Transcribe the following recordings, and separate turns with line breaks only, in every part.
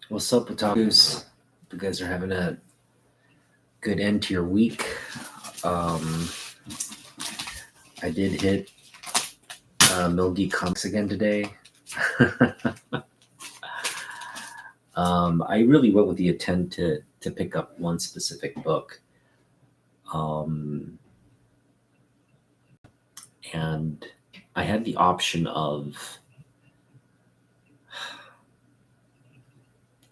What's up, otakus? You guys are having a good end to your week. Um, I did hit Milgy Comics again today. I really went with the intent to pick up one specific book. Um, and I had the option of,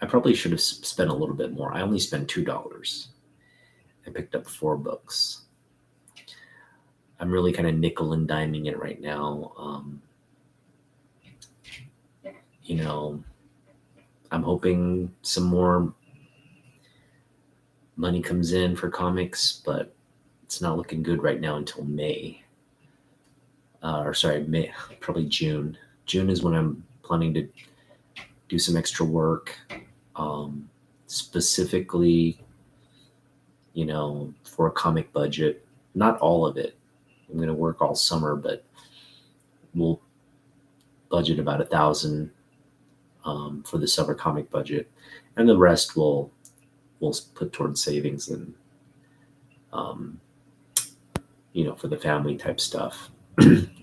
I probably should have spent a little bit more. I only spent $2. I picked up 4 books. I'm really kind of nickel and diming it right now. You know, I'm hoping some more money comes in for comics, but it's not looking good right now until May. May, probably June. June is when I'm planning to do some extra work, specifically, for a comic budget. Not all of it. I'm going to work all summer, but we'll budget about 1,000 for the summer comic budget, and the rest we'll put towards savings and um, for the family type stuff.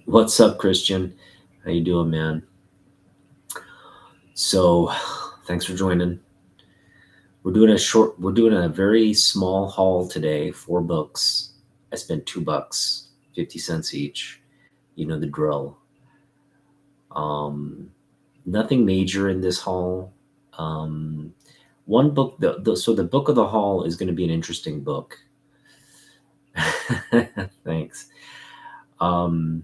What's up, Christian? How you doing, man? So, thanks for joining. We're doing a very small haul today, 4 books. I spent $2, 50 cents each. You know the drill. Nothing major in this haul. One book, so the book of the haul is going to be an interesting book. Thanks. And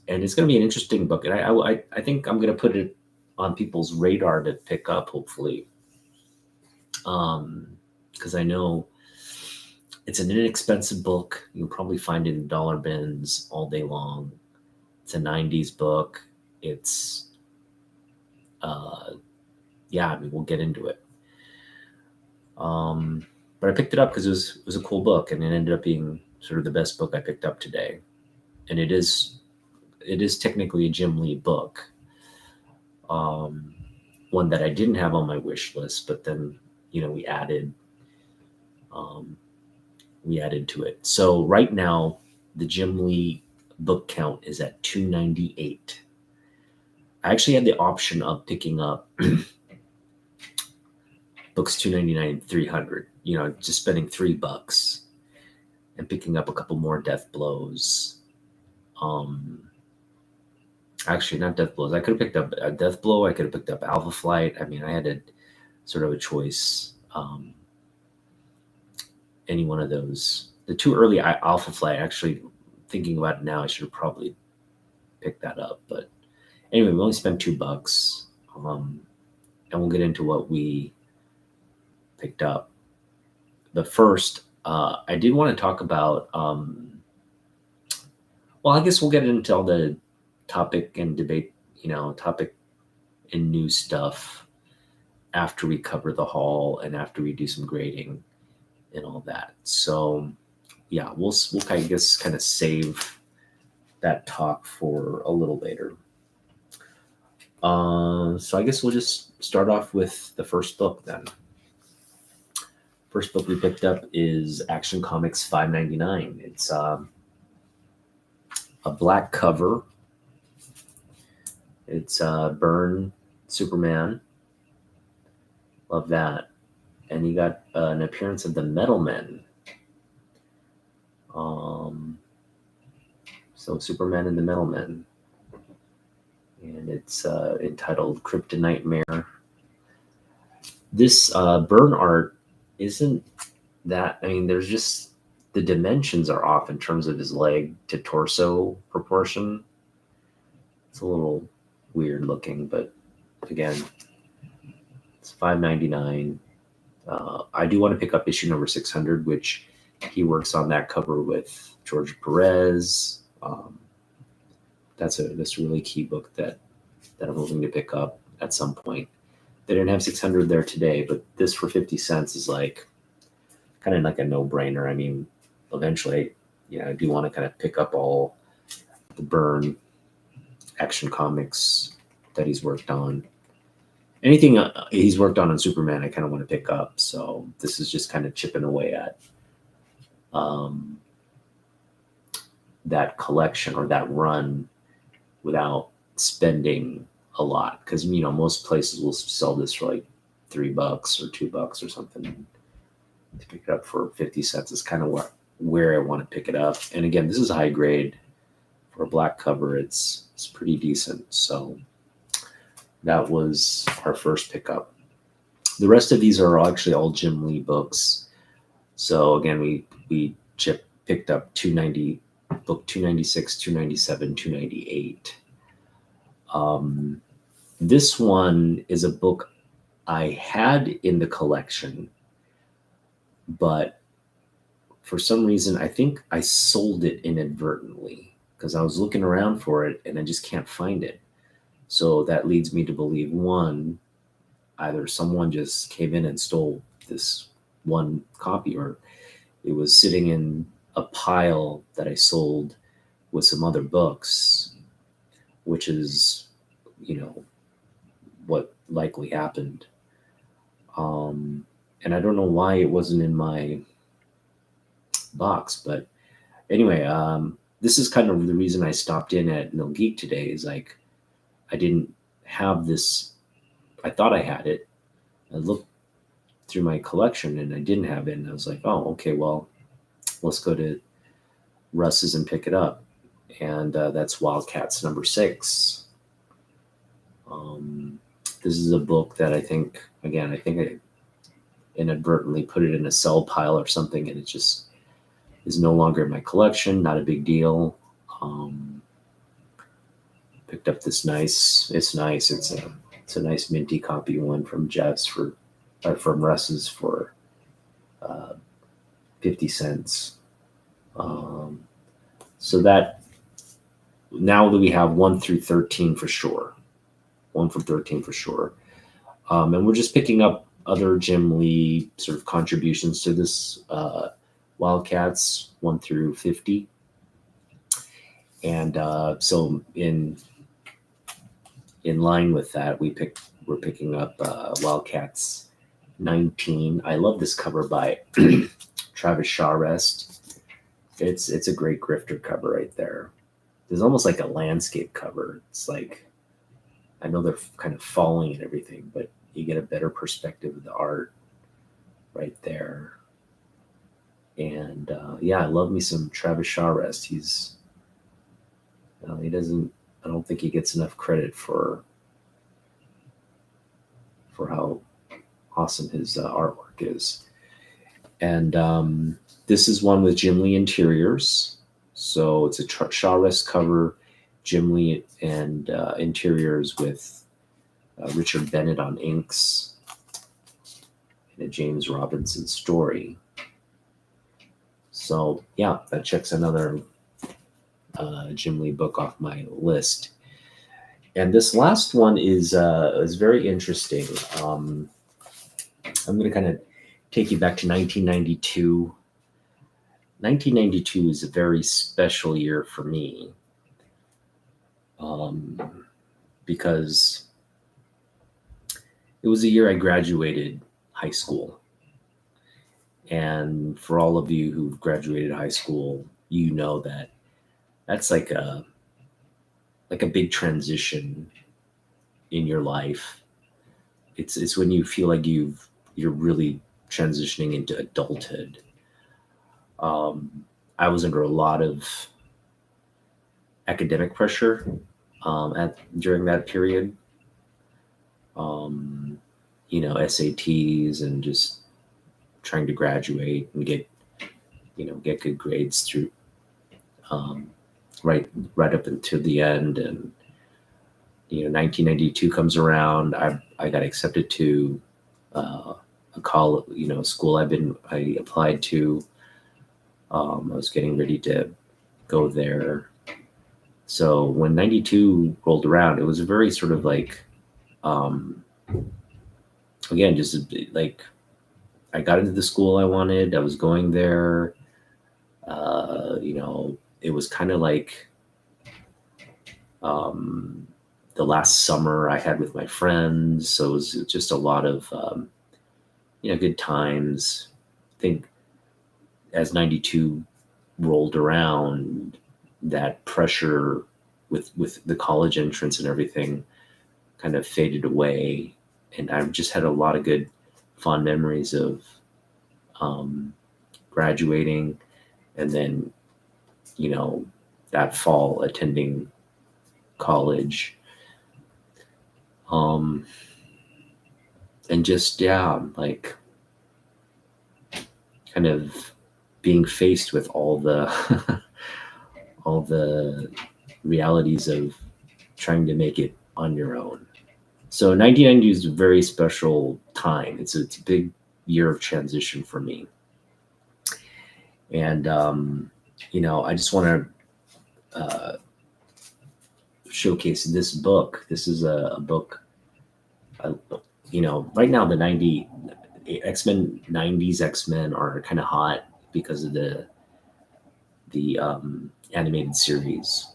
it's going to be an interesting book, and I think I'm going to put it on people's radar to pick up, hopefully, because I know it's an inexpensive book. You'll probably find it in dollar bins all day long. It's a 90s book. It's we'll get into it. But I picked it up because it was a cool book, and it ended up being sort of the best book I picked up today. And it is technically a Jim Lee book. One that I didn't have on my wish list, but then we added to it. So right now the Jim Lee book count is at 298. I actually had the option of picking up books 299 and 300, just spending $3 and picking up a couple more Death Blows. Actually, not Death Blows. I could have picked up a Death Blow. I could have picked up Alpha Flight. I mean, I had sort of a choice. Any one of those. The too early Alpha Flight, actually, thinking about it now, I should have probably picked that up. But anyway, we only spent $2. And we'll get into what we picked up. But first, I did want to talk about, I guess we'll get into all the topic and debate, topic and news stuff after we cover the haul and after we do some grading and all that. So yeah, we'll I guess kind of save that talk for a little later. So I guess we'll just start off with the first book then. First book we picked up is Action Comics 599. It's a black cover. It's Byrne Superman. Love that. And you got an appearance of the Metal Men. So Superman and the Metal Men. And it's entitled Kryptonightmare. This Byrne art isn't that, there's just, the dimensions are off in terms of his leg to torso proportion. It's a little weird looking, but again, it's $5.99. I do want to pick up issue number 600, which he works on that cover with George Perez. That's a really key book that I'm hoping to pick up at some point. They didn't have 600 there today, but this for 50 cents is like kind of like a no-brainer. Eventually, I do want to kind of pick up all the Byrne Action Comics that he's worked on. anything he's worked on Superman, I kind of want to pick up. So this is just kind of chipping away at um, that collection or that run without spending a lot. Because most places will sell this for like $3 or $2 or something. To pick it up for 50 cents is kind of where I want to pick it up. And again, this is high grade for a black cover. It's pretty decent. So that was our first pickup. The rest of these are actually all Jim Lee books. So again, we picked up book 296, 297, 298. This one is a book I had in the collection, but for some reason, I think I sold it inadvertently because I was looking around for it and I just can't find it. So that leads me to believe, one, either someone just came in and stole this one copy, or it was sitting in a pile that I sold with some other books, which is, what likely happened. And I don't know why it wasn't in my box, but anyway, this is kind of the reason I stopped in at No Geek today. Is like I didn't have this. I thought I had it. I looked through my collection and I didn't have it, and I was like, oh, okay, well, let's go to Russ's and pick it up. And that's Wildcats number 6. This is a book that I think I inadvertently put it in a sell pile or something, and it just is no longer in my collection. Not a big deal. Picked up this nice. It's nice. It's a nice minty copy one from Jeff's from Russ's for 50 cents. So that now that we have 1 through 13 for sure. 1 from 13 for sure. And we're just picking up other Jim Lee sort of contributions to this Wildcats 1 through 50. And so in line with that, we're picking up Wildcats 19. I love this cover by Travis Shawrest. It's a great grifter cover right there. There's almost like a landscape cover. It's like, I know they're kind of falling and everything, but you get a better perspective of the art right there. And I love me some Travis Shawrest. I don't think he gets enough credit for how awesome his artwork is. And this is one with Jim Lee interiors. So it's a Shawrest cover, Jim Lee and interiors with Richard Bennett on inks and a James Robinson story. So yeah, that checks another Jim Lee book off my list. And this last one is very interesting. I'm going to kind of take you back to 1992. 1992 is a very special year for me because it was the year I graduated high school. And for all of you who've graduated high school, you know that that's like a big transition in your life. It's when you feel like you're really transitioning into adulthood. I was under a lot of academic pressure during that period. SATs and just trying to graduate and get good grades through right up until the end. And 1992 comes around. I got accepted to a school I applied to. I was getting ready to go there. So when 92 rolled around, it was a very sort of like, again, just like I got into the school I wanted. I was going there. It was kind of like the last summer I had with my friends. So it was just a lot of, good times. I think as 92 rolled around, that pressure with the college entrance and everything kind of faded away. And I've just had a lot of good, fond memories of graduating, and then, that fall attending college. And just, yeah, like kind of being faced with all the all the realities of trying to make it on your own. So 1990 is a very special time. It's a big year of transition for me. And, I just want to showcase this book. This is a book, right now the X-Men 90s X-Men are kind of hot because of the animated series.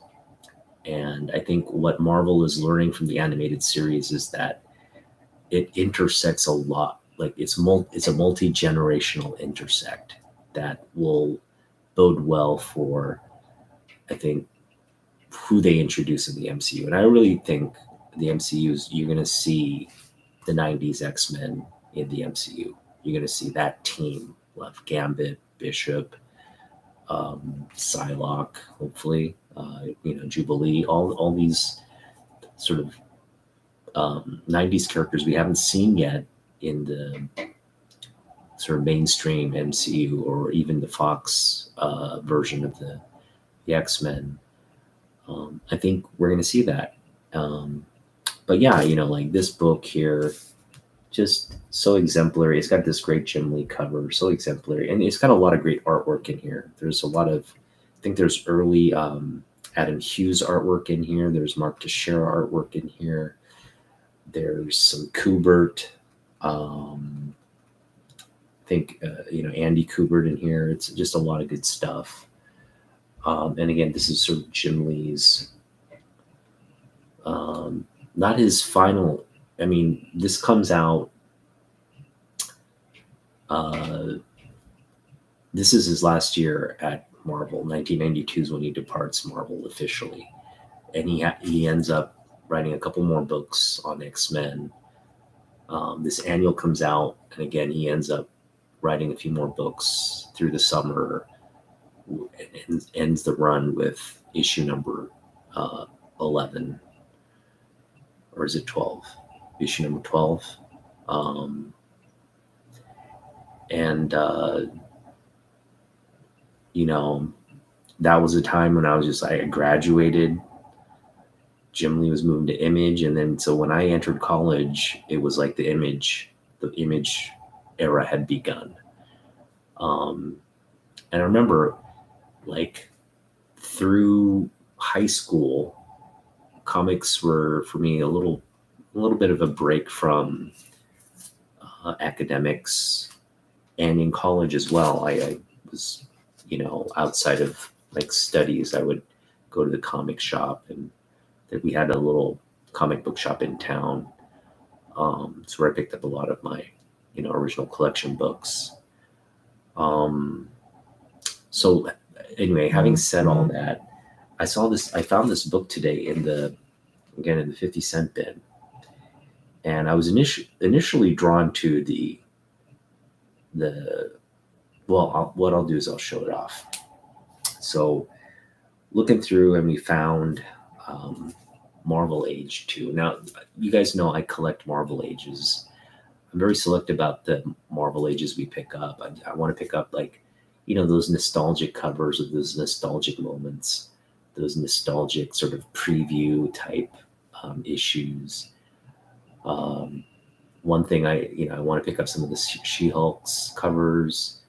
And I think what Marvel is learning from the animated series is that it intersects a lot. Like it's a multi-generational intersect that will bode well for, I think, who they introduce in the MCU. And I really think the MCU is, you're going to see the 90s X-Men in the MCU. You're going to see that team of Gambit, Bishop, Psylocke, hopefully, Jubilee, all these sort of 90s characters we haven't seen yet in the sort of mainstream MCU, or even the Fox version of the X-Men. I think we're going to see that. But yeah, like this book here, just so exemplary. It's got this great Jim Lee cover, so exemplary. And it's got a lot of great artwork in here. There's a lot of, I think there's early Adam Hughes artwork in here. There's Mark Teixeira artwork in here. There's some Kubert. I think, Andy Kubert in here. It's just a lot of good stuff. And again, this is sort of Jim Lee's, not his final. I mean, this comes out, this is his last year at Marvel. 1992 is when he departs Marvel officially. And he ends up writing a couple more books on X-Men. This annual comes out, and again, he ends up writing a few more books through the summer, and ends the run with issue number 11. Or is it 12? Issue number 12. That was a time when I graduated. Jim Lee was moving to Image, and then so when I entered college, it was like the Image era had begun. And I remember, like, through high school, comics were for me a little bit of a break from academics, and in college as well. I was, outside of like studies, I would go to the comic shop, and we had a little comic book shop in town. So where I picked up a lot of my, original collection books. So anyway, having said all that, I found this book today in the 50-cent bin. And I was initially drawn to what I'll do is I'll show it off. So looking through, and we found Marvel Age 2. Now, you guys know I collect Marvel Ages. I'm very selective about the Marvel Ages we pick up. I want to pick up, like, those nostalgic covers of those nostalgic moments, those nostalgic sort of preview type issues. One thing I want to pick up some of the She-Hulk's covers.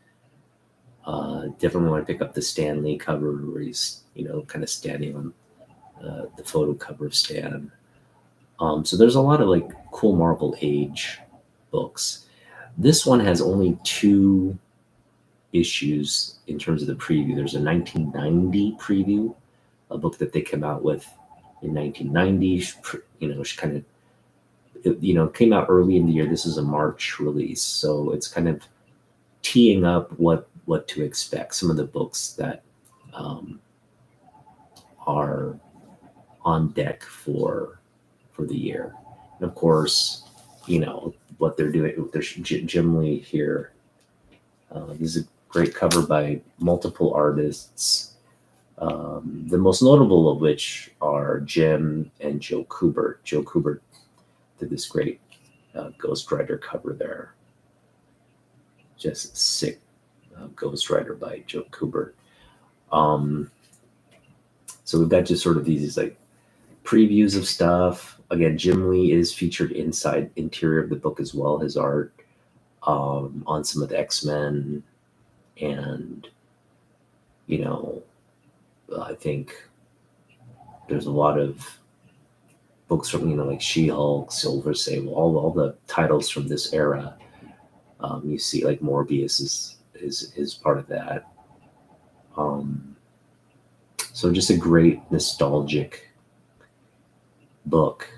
Definitely want to pick up the Stan Lee cover where he's, kind of standing on the photo cover of Stan. So there's a lot of like cool Marvel Age books. This one has only 2 issues in terms of the preview. There's a 1990 preview, a book that they came out with in 1990, she kind of, came out early in the year. This is a March release, so it's kind of teeing up what to expect. Some of the books that are on deck for the year, and of course, what they're doing. There's Jim Lee here. This is a great cover by multiple artists. The most notable of which are Jim and Joe Kubert. Joe Kubert did this great Ghost Rider cover there. Just sick Ghost Rider by Joe Kubert. So we've got just sort of these like previews of stuff. Again, Jim Lee is featured interior of the book as well, his art on some of the X-Men, and I think there's a lot of books from like She-Hulk, Silver Sable, all the titles from this era. You see like Morbius is part of that. So just a great nostalgic book.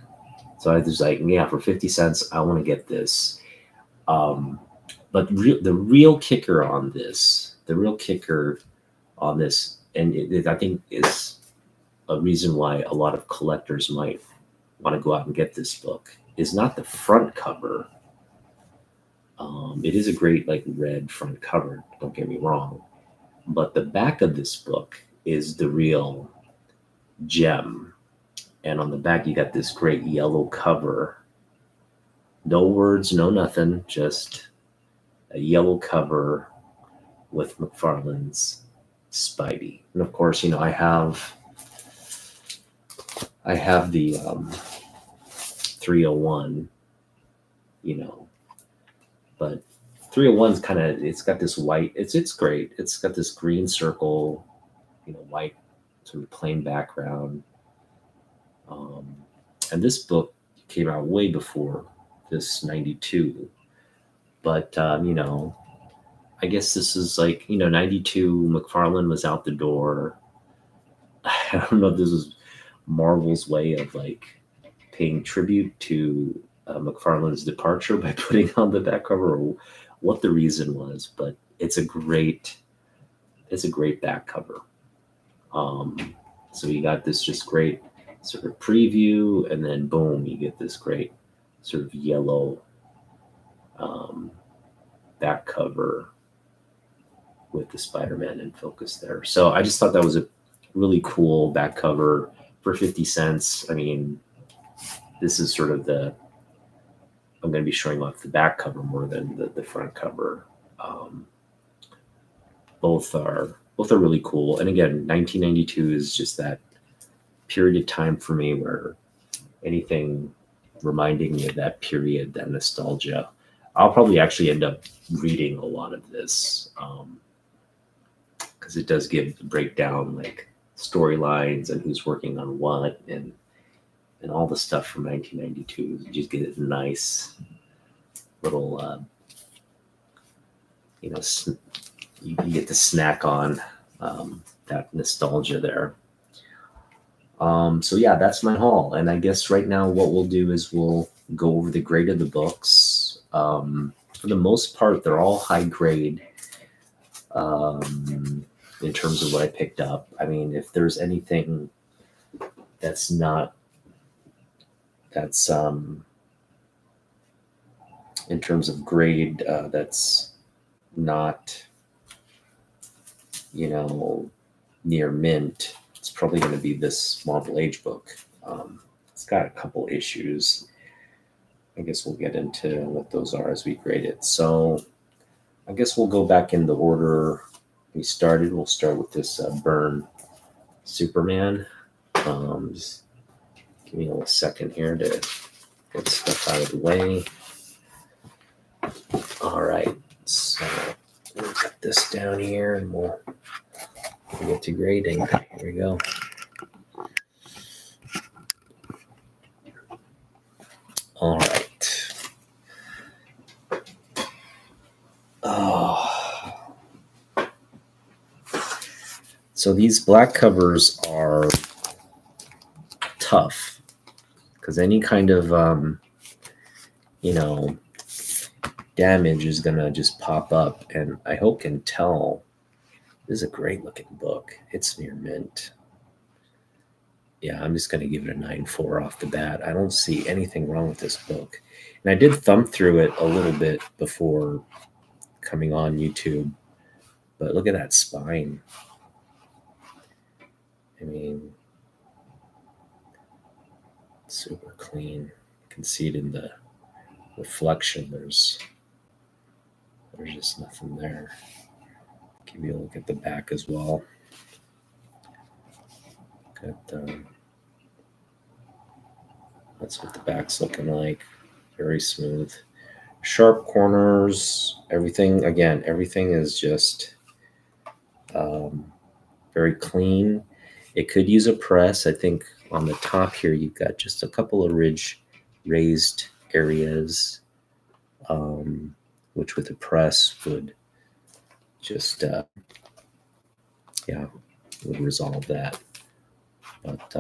So I was like, yeah, for 50 cents, I want to get this. But the real kicker on this, and it I think is a reason why a lot of collectors might want to go out and get this book, is not the front cover. It is a great like red front cover, don't get me wrong, but the back of this book is the real gem. And on the back, you got this great yellow cover. No words, no nothing, just a yellow cover with McFarlane's Spidey. And of course, I have the 301, but 301's kind of, it's got this white, it's great. It's got this green circle, white sort of plain background. And this book came out way before this 92, but I guess this is like 92. McFarlane was out the door. I don't know if this was Marvel's way of like paying tribute to McFarlane's departure by putting on the back cover, or what the reason was, but it's a great back cover. So you got this just great sort of preview, and then boom, you get this great sort of yellow back cover with the Spider-Man in focus there. So I just thought that was a really cool back cover for 50 cents. I mean, this is sort of I'm going to be showing off the back cover more than the front cover. Both are really cool. And again, 1992 is just that period of time for me where anything reminding me of that period, that nostalgia, I'll probably actually end up reading a lot of this, because it does break down like storylines and who's working on what, and all the stuff from 1992. You just get a nice little, you get to snack on that nostalgia there. So yeah, that's my haul. And I guess right now what we'll do is we'll go over the grade of the books. For the most part, they're all high grade in terms of what I picked up. I mean, if there's anything that's in terms of grade, that's not, near mint, it's probably going to be this Marvel Age book. It's got a couple issues. I guess we'll get into what those are as we grade it. So I guess we'll go back in the order we started. We'll start with this Byrne Superman. Just give me a second here to get stuff out of the way. All right, so we'll put this down here and we'll get to grading. Here we go. All right. So these black covers are tough. because any kind of damage is gonna just pop up. And I hope can tell. This is a great looking book. It's near mint. Yeah, I'm just gonna give it a 9.4 off the bat. I don't see anything wrong with this book. And I did thumb through it a little bit before coming on YouTube, but look at that spine. I mean, super clean. You can see it in the reflection. There's just nothing there. Give you a look at the back as well. That's what the back's looking like. Very smooth. Sharp corners. Everything is just very clean. It could use a press. I think on the top here, you've got just a couple of raised areas, which with a press would just, would resolve that. But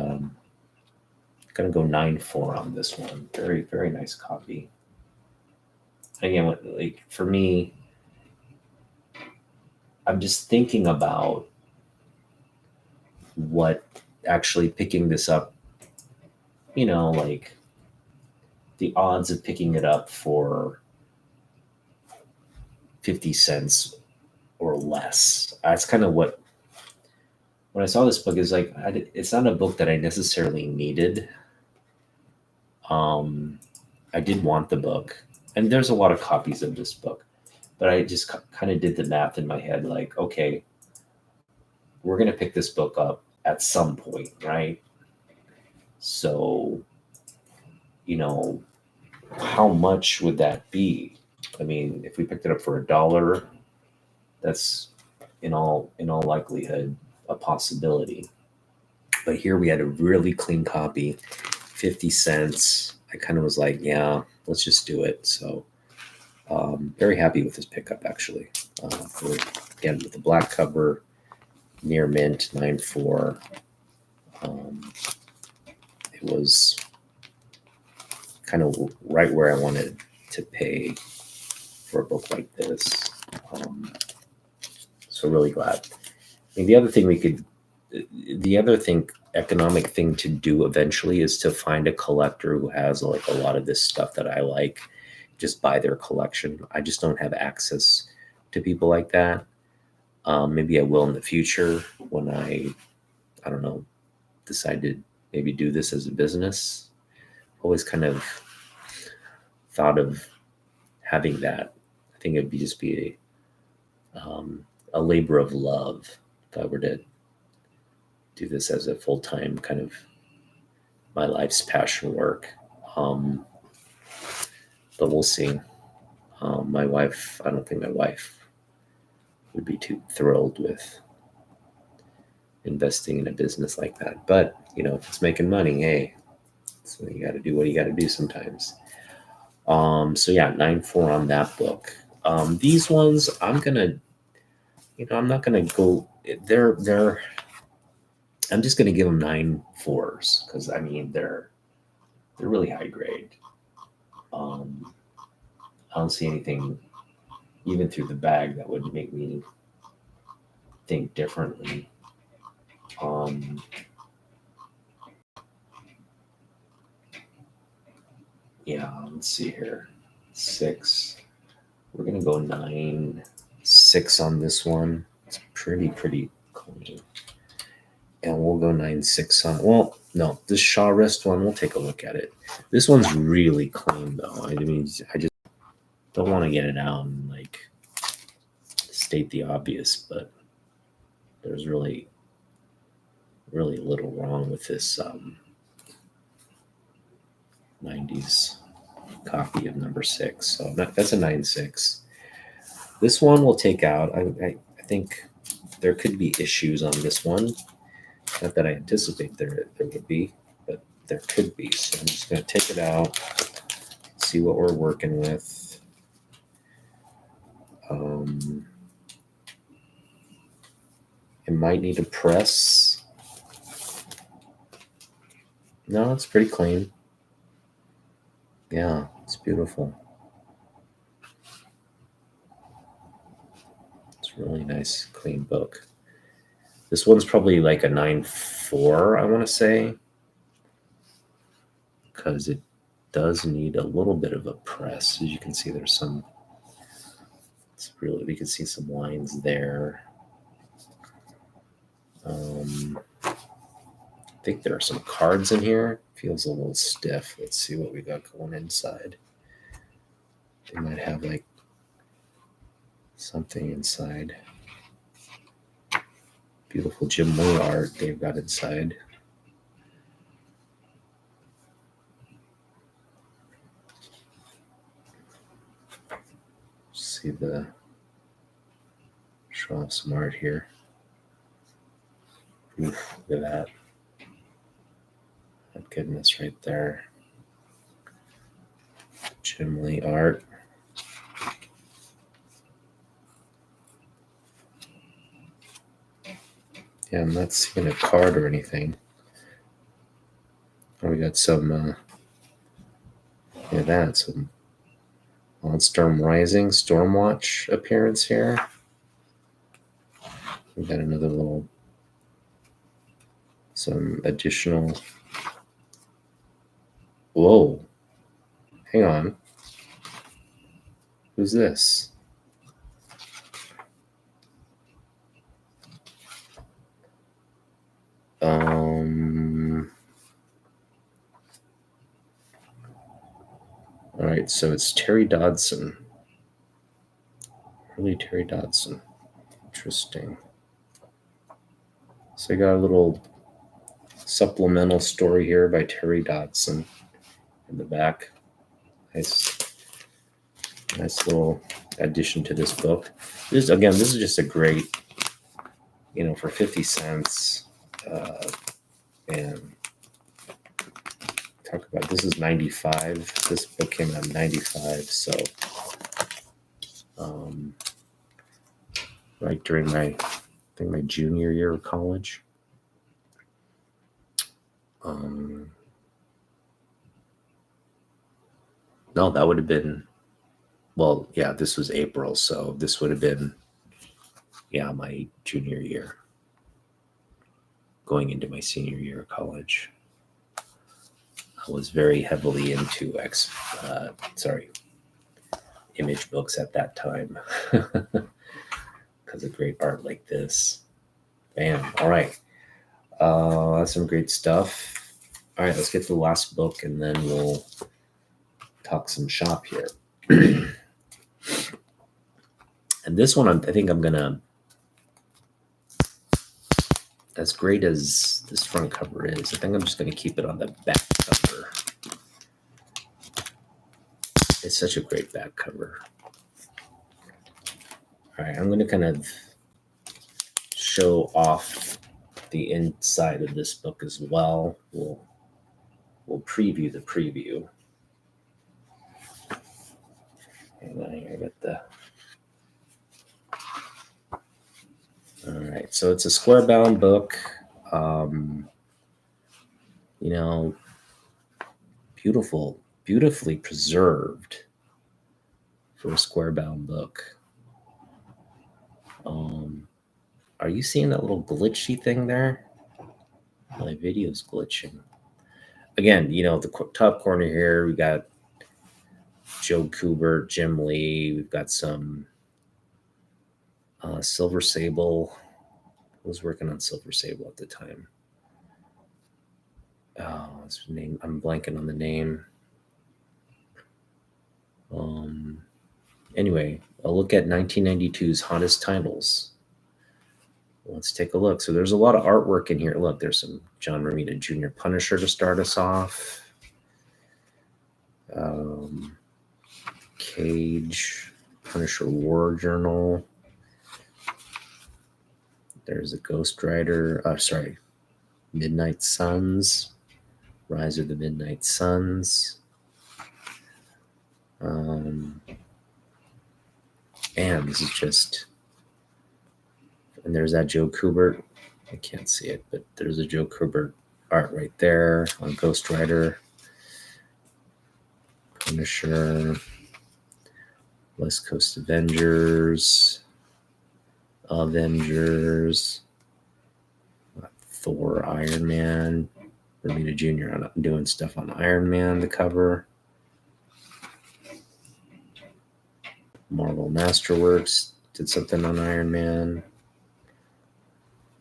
gonna go 9.4 on this one. Very, very nice copy. Again, like for me, I'm just thinking about what actually picking this up, like the odds of picking it up for 50 cents or less. That's kind of what, when I saw this book, is like, it's not a book that I necessarily needed. I did want the book, and there's a lot of copies of this book, but I just kind of did the math in my head, like, okay, we're going to pick this book up at some point, right? So, how much would that be? I mean, if we picked it up for $1, that's in all likelihood a possibility. But here we had a really clean copy, 50 cents. I kind of was like, yeah, let's just do it. So very happy with this pickup, actually. Again, with the black cover, near mint, 9.4. It was kind of right where I wanted to pay for a book like this. So really glad. I mean, the other economic thing to do eventually is to find a collector who has like a lot of this stuff that I like, just buy their collection. I just don't have access to people like that. Maybe I will in the future when I don't know, decide to maybe do this as a business. Always kind of thought of having that. I think it'd just be a labor of love if I were to do this as a full-time kind of my life's passion work. But we'll see. I don't think my wife would be too thrilled with investing in a business like that. But, if it's making money, hey, so you got to do what you got to do sometimes. So yeah, 9.4 on that book. These ones, I'm not gonna go. I'm just gonna give them 9.4s because I mean they're really high grade. I don't see anything even through the bag that would make me think differently. Let's see here. 6. We're gonna go 9.6 on this one. It's pretty clean. And we'll go 9.6 on. Well, no, this Shaw Rest one, we'll take a look at it. This one's really clean though. I mean, I just don't want to get it out and like state the obvious, but there's really little wrong with this 90s copy of number 6. So that's a 9.6. This one we'll take out. I think there could be issues on this one. Not that I anticipate there would be, but there could be. So I'm just going to take it out, see what we're working with. It might need a press. No, it's pretty clean. Yeah, it's beautiful. It's a really nice, clean book. This one's probably like a 9.4, I want to say, because it does need a little bit of a press. As you can see, there's some, it's really, we can see some lines there. I think there are some cards in here. Feels a little stiff. Let's see what we got going inside. They might have like something inside. Beautiful Jim Lee art they've got inside. See the, show off some art here. Oof, look at that. Oh, goodness, right there. Jim Lee art. Yeah, I'm not seeing a card or anything. Oh, we got some, yeah, that, some on Storm Rising, Stormwatch appearance here. We got another little, some additional, whoa, hang on. Who's this? All right, so it's Terry Dodson. Really, Terry Dodson. Interesting. So I got a little supplemental story here by Terry Dodson in the back. Nice little addition to this book. This is just a great, for 50 cents. And talk about, this is 95. This book came out in 95. So, right during my junior year of college. No, that would have been, well, yeah, this was April. So this would have been, my junior year, going into my senior year of college. I was very heavily into image books at that time because of great art like this. Bam. All right. That's some great stuff. All right, let's get to the last book and then we'll talk some shop here. And this one, I think I'm going to, as great as this front cover is, I think I'm just going to keep it on the back cover. It's such a great back cover. All right, I'm going to kind of show off the inside of this book as well. We'll preview the preview. And I got the. All right, so it's a square bound book. Beautifully preserved for a square bound book. Are you seeing that little glitchy thing there? My video's glitching. Again, the top corner here, we got Joe Kubert, Jim Lee. We've got some Silver Sable. I was working on Silver Sable at the time. Oh, what's his name? I'm blanking on the name. Anyway, I'll look at 1992's hottest titles. Let's take a look. So there's a lot of artwork in here. Look, there's some John Romita Jr. Punisher to start us off. Cage, Punisher War Journal. There's a Ghost Rider. Midnight Suns. Rise of the Midnight Suns. And this is just, and there's that Joe Kubert. I can't see it, but there's a Joe Kubert art right there on Ghost Rider. Punisher, West Coast Avengers, Thor, Iron Man, Romita Jr. doing stuff on Iron Man, the cover. Marvel Masterworks did something on Iron Man.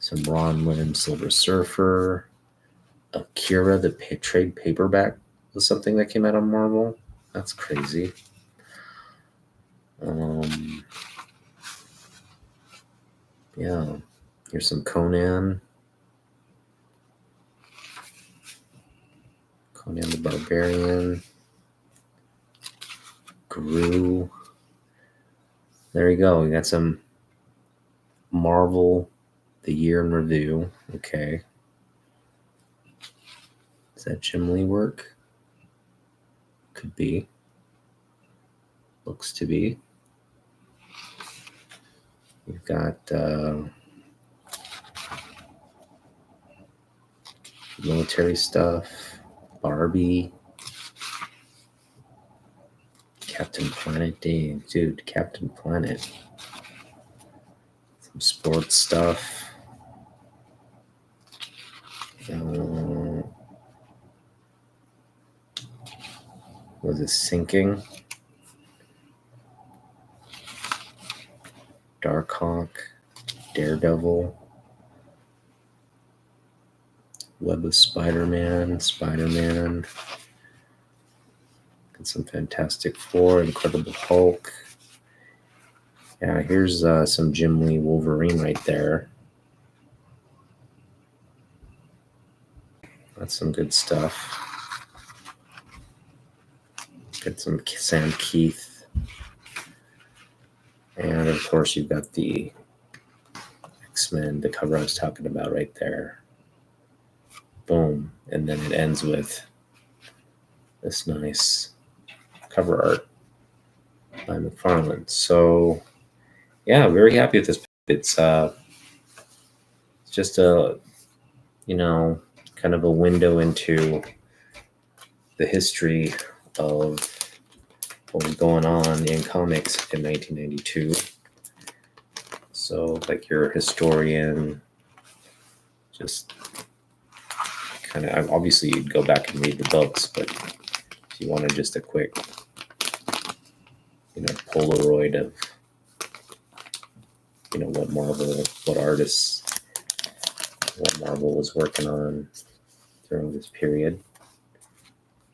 Some Ron Lim Silver Surfer. Akira, the trade paperback, was something that came out on Marvel. That's crazy. Yeah. Here's some Conan. Conan the Barbarian. Gru. There you go. We got some Marvel the Year in Review. Okay. Is that Jim Lee work? Could be. Looks to be. We've got military stuff. Barbie. Captain Planet Dave. Dude, Captain Planet. Some sports stuff. Was it Sinking? Darkhawk, Daredevil, Web of Spider-Man, and some Fantastic Four, Incredible Hulk. Yeah, here's some Jim Lee Wolverine right there. That's some good stuff. Got some Sam Keith. And of course, you've got the X-Men, the cover I was talking about right there. Boom. And then it ends with this nice cover art by McFarlane. So, yeah, very happy with this. It's just a, kind of a window into the history of what was going on in comics in 1992. So, like, you're a historian, just kind of, obviously you'd go back and read the books, but if you wanted just a quick, Polaroid of, what artists, what Marvel was working on during this period,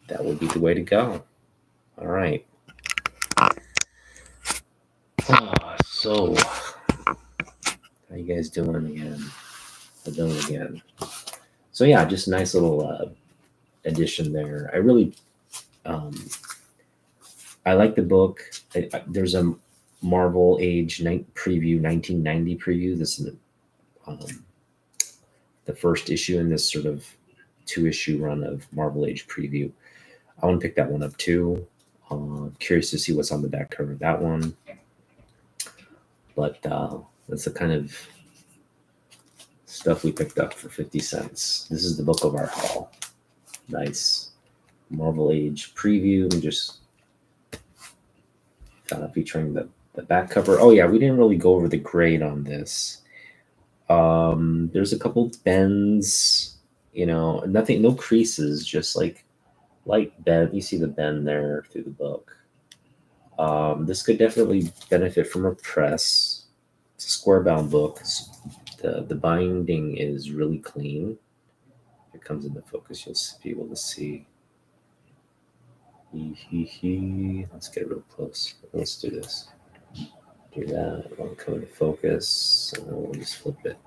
that would be the way to go. All right. So, how you guys doing again? So yeah, just a nice little addition there. I really, I like the book. There's a Marvel Age preview, 1990 preview. This is the first issue in this sort of 2-issue run of Marvel Age preview. I want to pick that one up too. Curious to see what's on the back cover of that one. But that's the kind of stuff we picked up for 50 cents. This is the book of our haul. Nice Marvel Age preview. And just featuring the back cover. Oh yeah, we didn't really go over the grade on this. There's a couple bends, nothing, no creases, just like light bend. You see the bend there through the book. This could definitely benefit from a press. It's a square bound book. The binding is really clean. If it comes into focus, you'll be able to see. Let's get real close. Let's do this. Do that. I'll come into focus, and then we'll just flip it.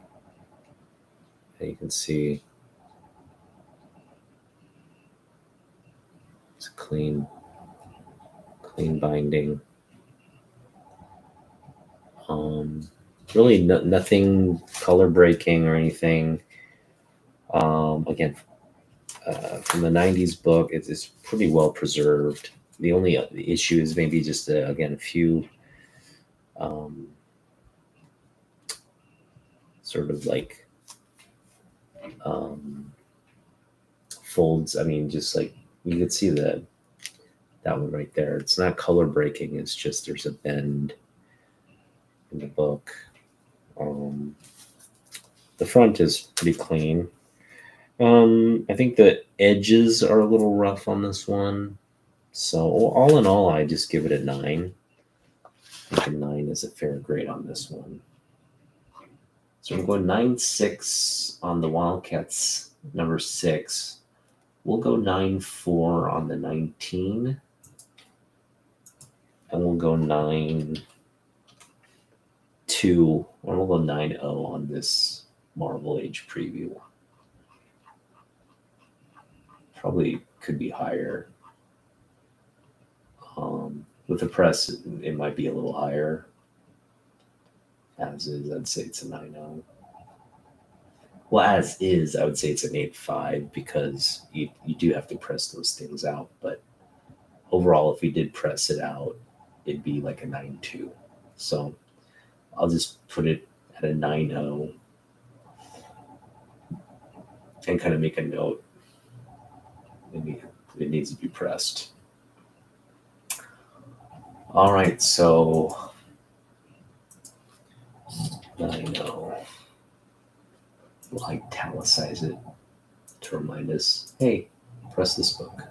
And you can see it's a clean binding. Really nothing color breaking or anything. Again, from the 90s book, it's pretty well preserved. The only issue is maybe just a few sort of like folds. I mean, just like you could see the That one right there. It's not color breaking. It's just there's a bend in the book. The front is pretty clean. I think the edges are a little rough on this one. So all in all, I just give it a 9. I think a 9 is a fair grade on this one. So I'm going 9.6 on the Wildcats number 6. We'll go 9.4 on the 19. And we'll go 9.2, or we'll go 9.0 on this Marvel Age preview. Probably could be higher. With the press, it might be a little higher. As is, I'd say it's a 9.0. Well, as is, I would say it's an 8.5 because you do have to press those things out. But overall, if we did press it out, it'd be like a 9.2. So I'll just put it at a 9.0 and kind of make a note. Maybe it needs to be pressed. All right, so 9.0. We'll italicize it to remind us, hey, press this book.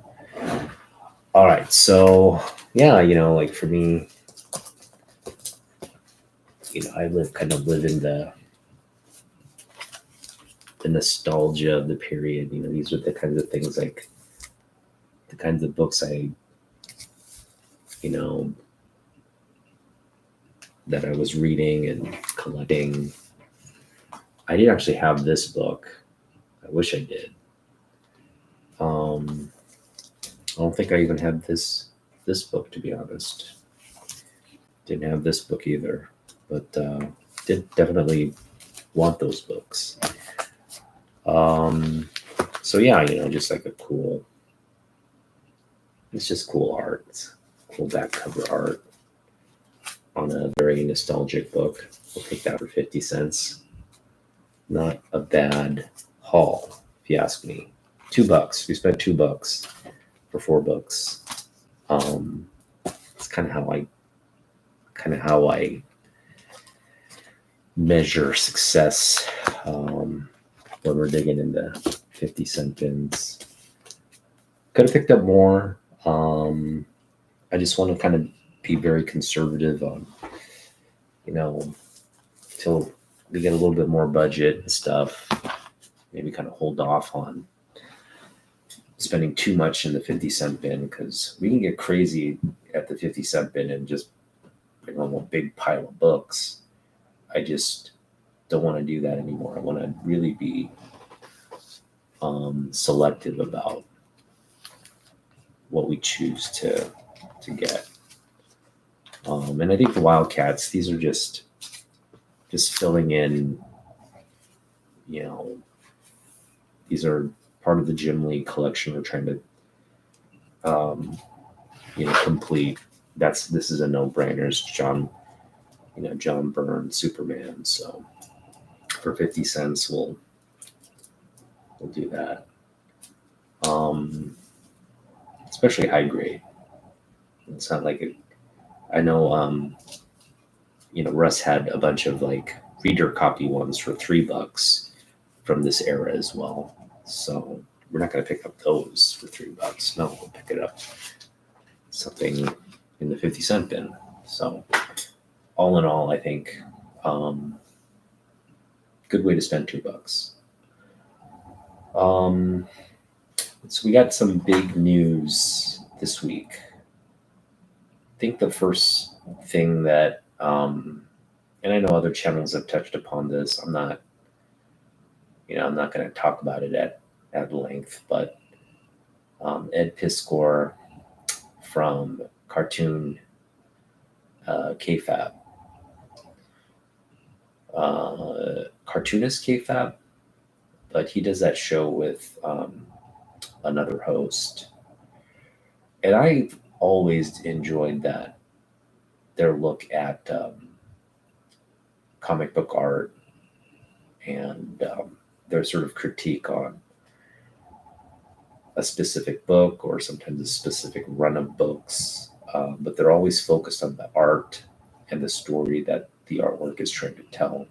All right, so yeah, like for me, I kind of live in the nostalgia of the period. These are the kinds of things, like the kinds of books that I was reading and collecting. I didn't actually have this book. I wish I did. I don't think I even had this book, to be honest. Didn't have this book either, but did definitely want those books. So yeah, just like it's just cool art. It's cool back cover art on a very nostalgic book. We'll take that for 50 cents. Not a bad haul, if you ask me. $2. We spent $2 for 4 books. It's kind of how I measure success when we're digging into 50-cent bins. Could have picked up more. I just want to kind of be very conservative on, till we get a little bit more budget and stuff. Maybe kind of hold off on spending too much in the 50-cent bin, because we can get crazy at the 50-cent bin and just bring home a big pile of books. I just don't want to do that anymore. I want to really be selective about what we choose to get. And I think the Wildcats, these are just filling in, these are part of the Gym League collection we're trying to, complete. This is a no-brainer. It's John Byrne, Superman. So for 50 cents, we'll do that. Especially high grade. It's not like it. I know, Russ had a bunch of like reader copy ones for $3 from this era as well. So we're not going to pick up those for $3. No, we'll pick it up something in the 50-cent bin. So all in all, I think good way to spend $2. So we got some big news this week. I think the first thing that, and I know other channels have touched upon this. I'm not going to talk about it at length, but Ed Piskor from Cartoon KFAB, cartoonist KFAB, but he does that show with another host, and I've always enjoyed their look at comic book art and their sort of critique on a specific book or sometimes a specific run of books, but they're always focused on the art and the story that the artwork is trying to tell.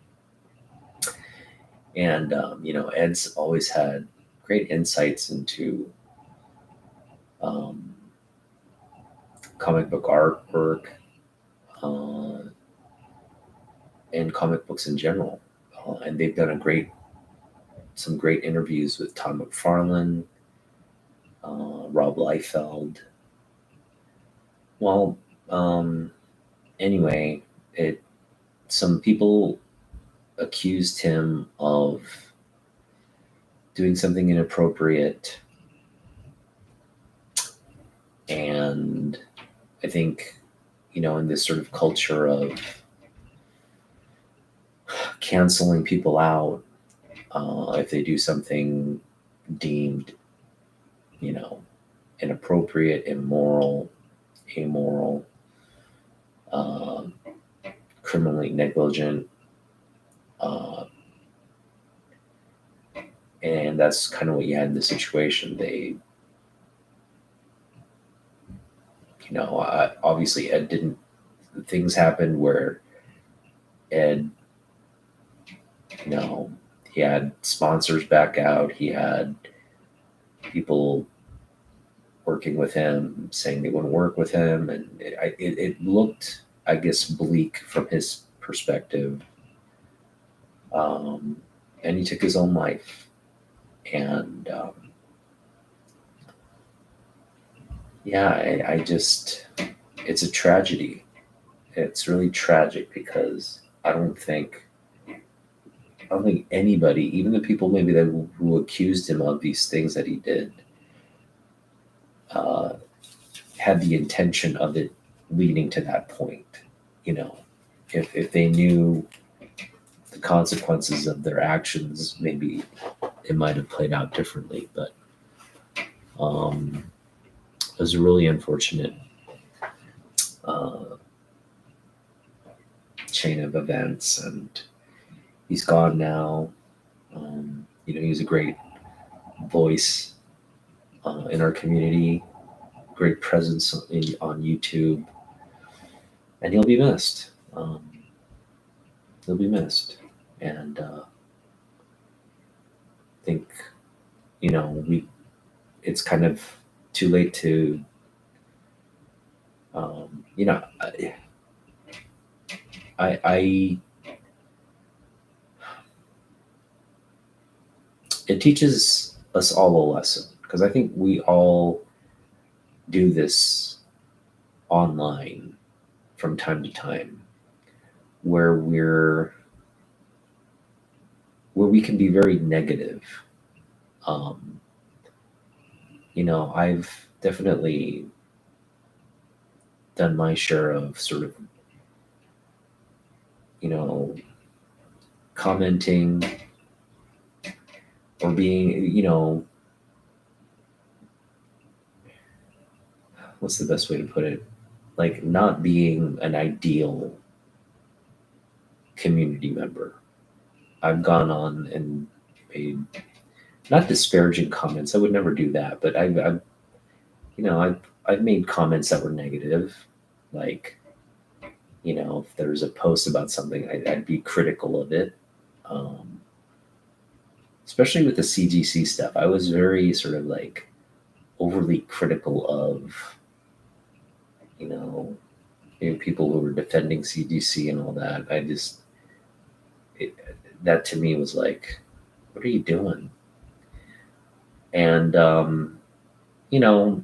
And Ed's always had great insights into um, comic book artwork, uh, and comic books in general. And they've done some great interviews with Todd McFarlane, Rob Liefeld. Well, anyway, it some people accused him of doing something inappropriate, and I think in this sort of culture of canceling people out if they do something deemed you know inappropriate, immoral, amoral, um, criminally negligent, uh, and that's kind of what you had in the situation. They, obviously Ed didn't. Things happened where Ed, you know, he had sponsors back out. He had people working with him saying they wouldn't work with him, and it looked, I guess, bleak from his perspective. Um, and he took his own life, and yeah, I just, it's a tragedy. It's really tragic because I don't think anybody, even the people maybe that who accused him of these things that he did, uh, had the intention of it leading to that point. You know, if they knew the consequences of their actions, maybe it might have played out differently. But it was a really unfortunate uh, chain of events, and he's gone now. He was a great voice in our community, great presence on YouTube, and he'll be missed. He'll be missed, and I think we it's kind of too late to um, you know I it teaches us all a lesson, because I think we all do this online from time to time, where we can be very negative. Um, I've definitely done my share of sort of you know commenting or being what's the best way to put it, like not being an ideal community member. I've gone on and made not disparaging comments. I would never do that, but I've made comments that were negative. Like, if there's a post about something, I'd be critical of it. Um, Especially with the CGC stuff, I was very sort of like overly critical of, you know, people who were defending CGC and all that. It, that to me was like, what are you doing? And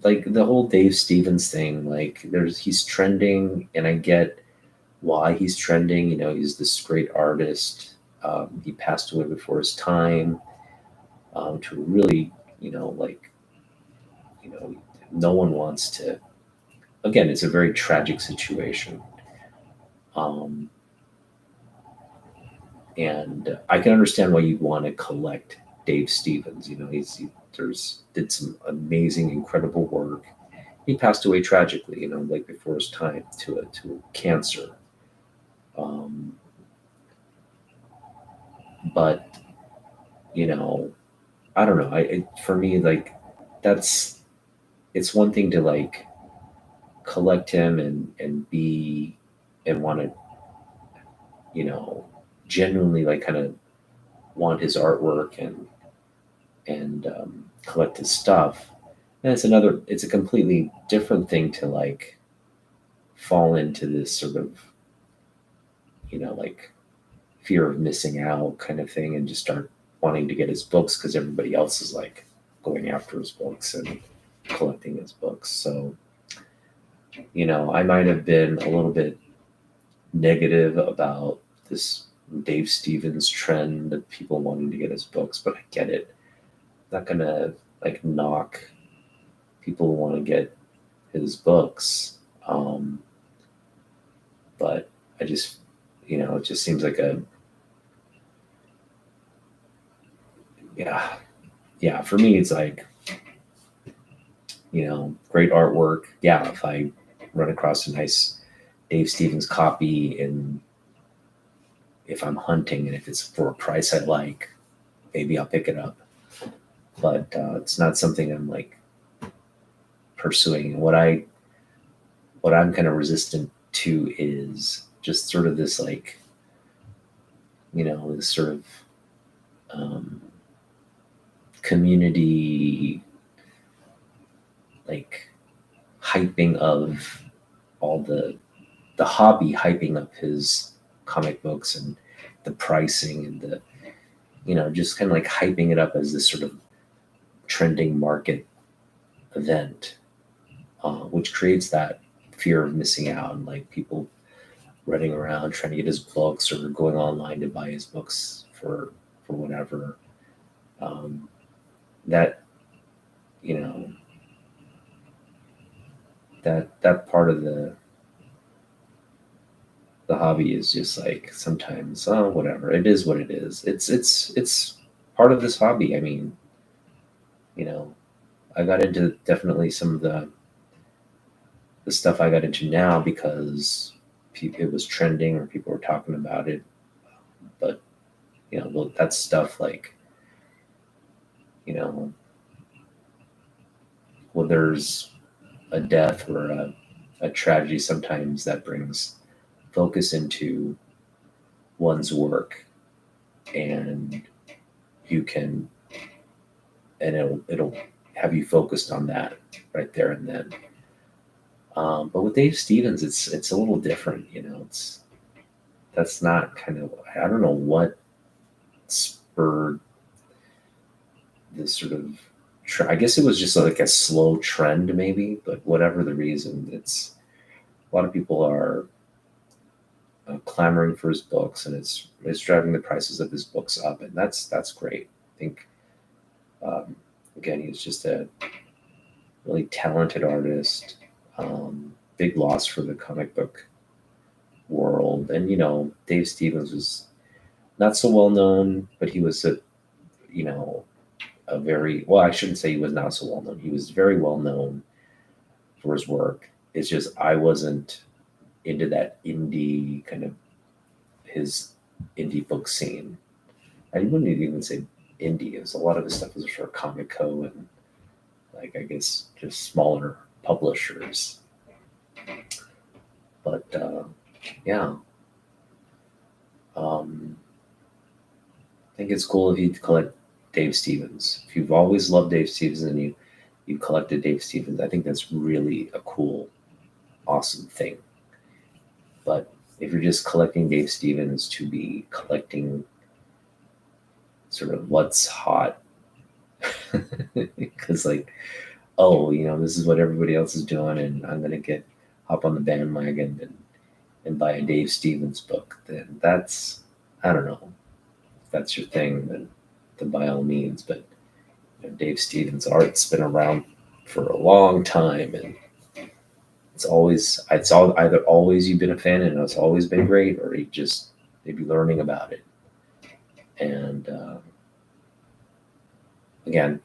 like the whole Dave Stevens thing, like he's trending, and I get why he's trending. He's this great artist. He passed away before his time. To really, like, you know, no one wants to. Again, it's a very tragic situation. Um, and I can understand why you'd want to collect Dave Stevens. Did some amazing, incredible work. He passed away tragically, like before his time to cancer. Um, but I don't know. For me, like that's it's one thing to like collect him and be and want to, you know, genuinely like kind of want his artwork and collect his stuff. And it's a completely different thing to like fall into this sort of, you know, like fear of missing out kind of thing and just start wanting to get his books because everybody else is like going after his books and collecting his books. So, you know, I might have been a little bit negative about this Dave Stevens trend of people wanting to get his books, but I get it. I'm not gonna like knock people who want to get his books. But I just, you know, it just seems like a, yeah, yeah, for me, it's like, you know, great artwork. Yeah, if I run across a nice Dave Stevens copy and if I'm hunting and if it's for a price I like, maybe I'll pick it up. But it's not something I'm like pursuing. And what I'm kind of resistant to is just sort of this like, you know, this sort of um, community like hyping of all the hobby hyping up his comic books and the pricing and the, you know, just kind of like hyping it up as this sort of trending market event, which creates that fear of missing out and like people running around trying to get his books or going online to buy his books for whatever. Um, that, you know, that part of the hobby is just like sometimes, oh, whatever, it is what it is. It's part of this hobby. I mean, you know, I got into definitely some of the stuff I got into now because it was trending or people were talking about it. But you know, well, that's stuff like, you know, when there's a death or a tragedy, sometimes that brings focus into one's work, and you can, and it'll have you focused on that right there and then. But with Dave Stevens, it's a little different. You know, that's not kind of, I don't know what spurred this sort of. I guess it was just like a slow trend, maybe. But whatever the reason, it's a lot of people are clamoring for his books, and it's driving the prices of his books up, and that's great. I think um, again, he's just a really talented artist. Big loss for the comic book world. And you know, Dave Stevens was not so well known, but he was a, you know, a very, well, I shouldn't say he was not so well known. He was very well known for his work. It's just I wasn't into that indie kind of his indie book scene. I wouldn't even say indie. It was a lot of his stuff was for Comico and like I guess just smaller publishers. But yeah, um, I think it's cool if you collect Dave Stevens. If you've always loved Dave Stevens and you collected Dave Stevens, I think that's really a cool, awesome thing. But if you're just collecting Dave Stevens to be collecting sort of what's hot, because like, oh, you know, this is what everybody else is doing, and I'm gonna hop on the bandwagon and buy a Dave Stevens book, then that's, I don't know, if that's your thing, then by all means. But you know, Dave Stevens' art's been around for a long time, and it's all either always you've been a fan and it's always been great, or you just maybe learning about it. And again,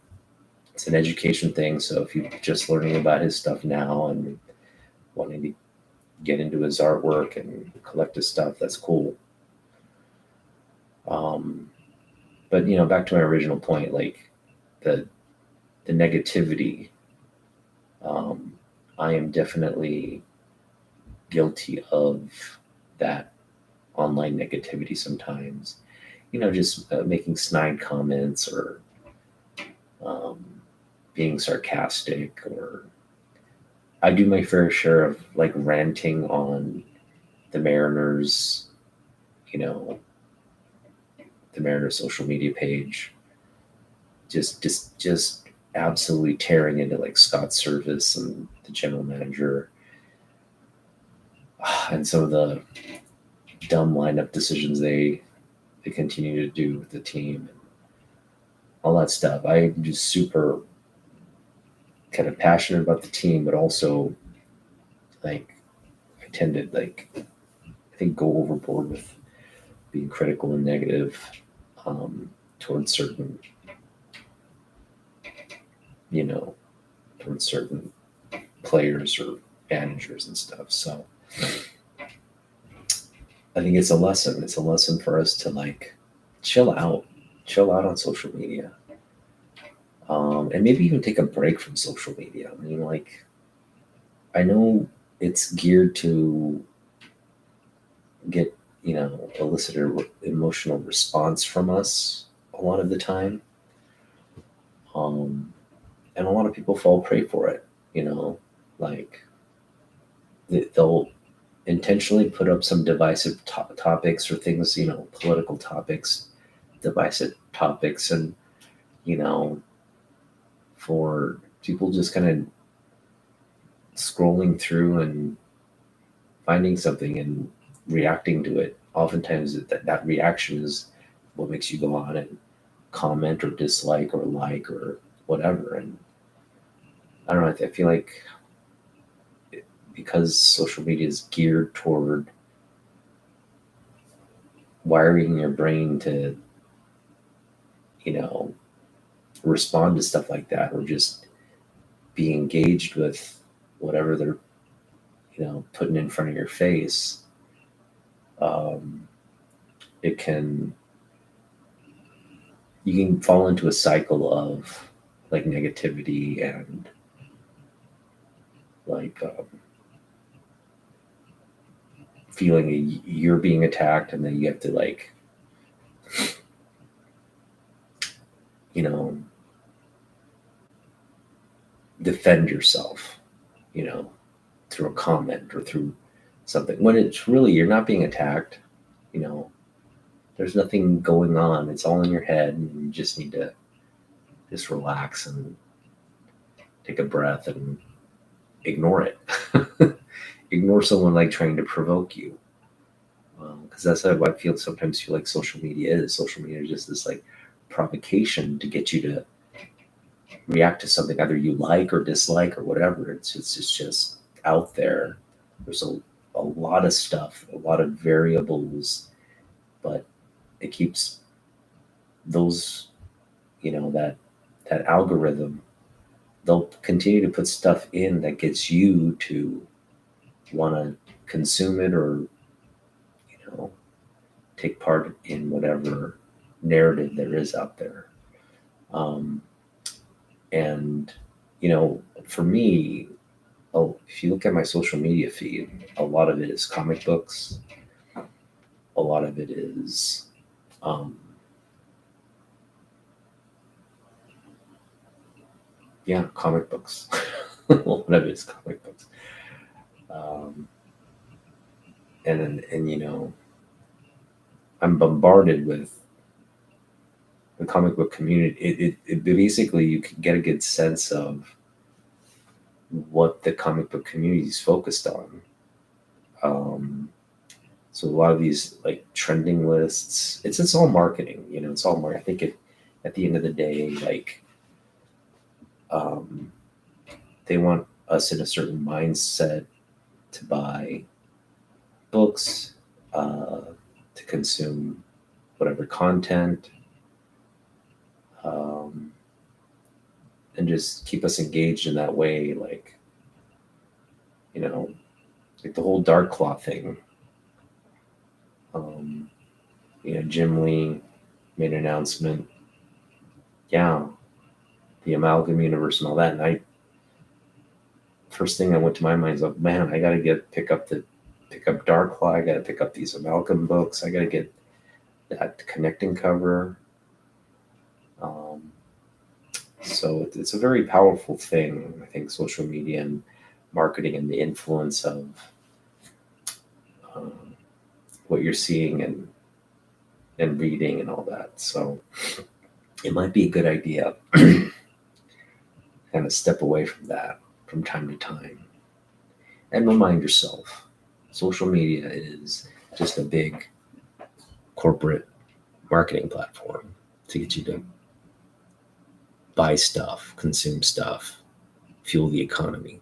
it's an education thing. So if you're just learning about his stuff now and wanting to get into his artwork and collect his stuff, that's cool. Um, but you know, back to my original point, like the the negativity. I am definitely guilty of that online negativity sometimes. Just making snide comments or um, being sarcastic, or I do my fair share of like ranting on the Mariners, you know, the Mariners social media page, just absolutely tearing into like Scott Service and the general manager, and some of the dumb lineup decisions they continue to do with the team and all that stuff. I'm just super kind of passionate about the team, but also like I tend to like I think go overboard with being critical and negative towards certain you know towards certain players or managers and stuff. So I think it's a lesson. It's a lesson for us to like chill out, chill out on social media, and maybe even take a break from social media. I mean, like I know it's geared to get elicit an emotional response from us a lot of the time, um, and a lot of people fall prey for it. Like they'll intentionally put up some divisive topics or things, political topics, divisive topics, and you know, for people just kind of scrolling through and finding something and reacting to it. Oftentimes, that reaction is what makes you go on and comment or dislike or like or whatever. And I don't know. I feel like because social media is geared toward wiring your brain to, you know, respond to stuff like that or just be engaged with whatever they're, putting in front of your face. Um, it can, you can fall into a cycle of like negativity and like feeling you're being attacked, and then you have to like, you know, defend yourself, you know, through a comment or through something when it's really you're not being attacked. you know there's nothing going on, it's all in your head, and you just need to just relax and take a breath and ignore it. Ignore someone like trying to provoke you, because that's how I feel like social media is just this like provocation to get you to react to something either you like or dislike or whatever. It's just out there. There's a lot of stuff, a lot of variables, but it keeps those, that algorithm, they'll continue to put stuff in that gets you to want to consume it or, you know, take part in whatever narrative there is out there. Um, and, for me, if you look at my social media feed, a lot of it is comic books. A lot of it is, um, yeah, comic books. A lot of it is comic books. Um, and I'm bombarded with the comic book community. It basically, you can get a good sense of what the comic book community is focused on. Um, so a lot of these like trending lists, it's all marketing. It's all marketing. I think at the end of the day, like um, they want us in a certain mindset to buy books, to consume whatever content, um, and just keep us engaged in that way. You know, like the whole Dark Claw thing. Um, Jim Lee made an announcement. Yeah, the amalgam universe and all that. And first thing that went to my mind is like, man, I got to pick up Darklaw. I got to pick up these amalgam books. I got to get that connecting cover. So it's a very powerful thing. I think social media and marketing and the influence of what you're seeing and reading and all that. So it might be a good idea kind of step away from that from time to time and remind yourself social media is just a big corporate marketing platform to get you to buy stuff, consume stuff, fuel the economy.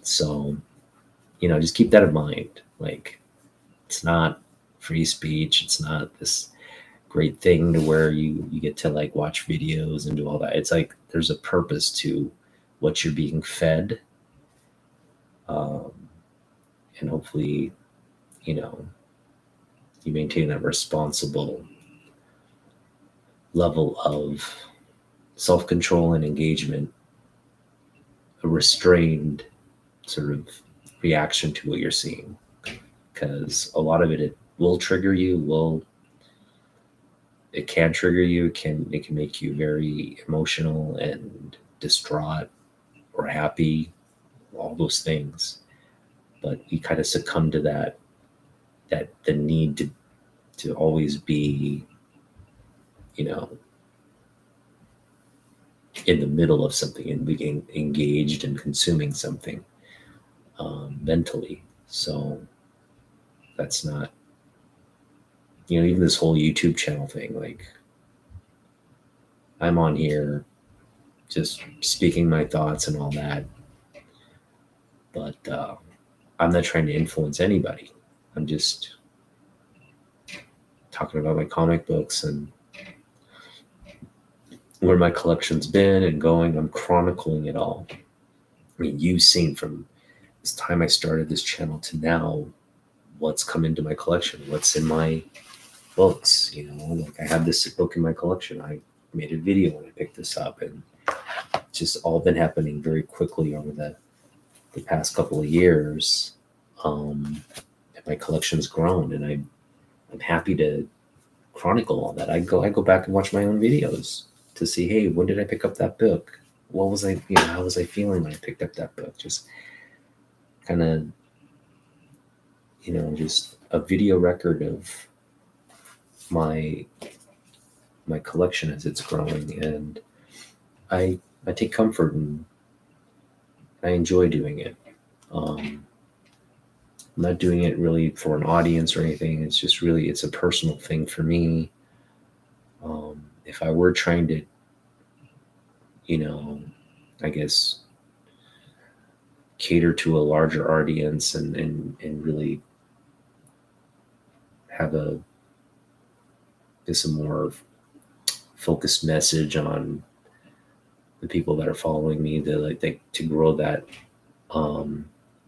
So, just keep that in mind. Like, it's not free speech. It's not this great thing to where you get to like watch videos and do all that. It's like there's a purpose to what you're being fed. And hopefully, you maintain that responsible level of self-control and engagement, a restrained sort of reaction to what you're seeing, because a lot of it will trigger you. It can trigger you. It can make you very emotional and distraught or happy, all those things. But you kind of succumb to that the need to always be, in the middle of something and being engaged and consuming something mentally. So that's not, even this whole YouTube channel thing, like I'm on here just speaking my thoughts and all that, but I'm not trying to influence anybody. I'm just talking about my comic books and where my collection's been and going. I'm chronicling it all. I mean, you've seen from this time I started this channel to now what's come into my collection, what's in my books. Like I have this book in my collection. I made a video when I picked this up, and it's just all been happening very quickly over the past couple of years. And my collection's grown, and I'm happy to chronicle all that. I go back and watch my own videos to see, hey, when did I pick up that book? What was I, how was I feeling when I picked up that book? Just kind of, just a video record of my collection as it's growing. And I take comfort and I enjoy doing it. I'm not doing it really for an audience or anything. It's just really, it's a personal thing for me. If I were trying to, I guess, cater to a larger audience and really have a more focused message on the people that are following me, to grow that,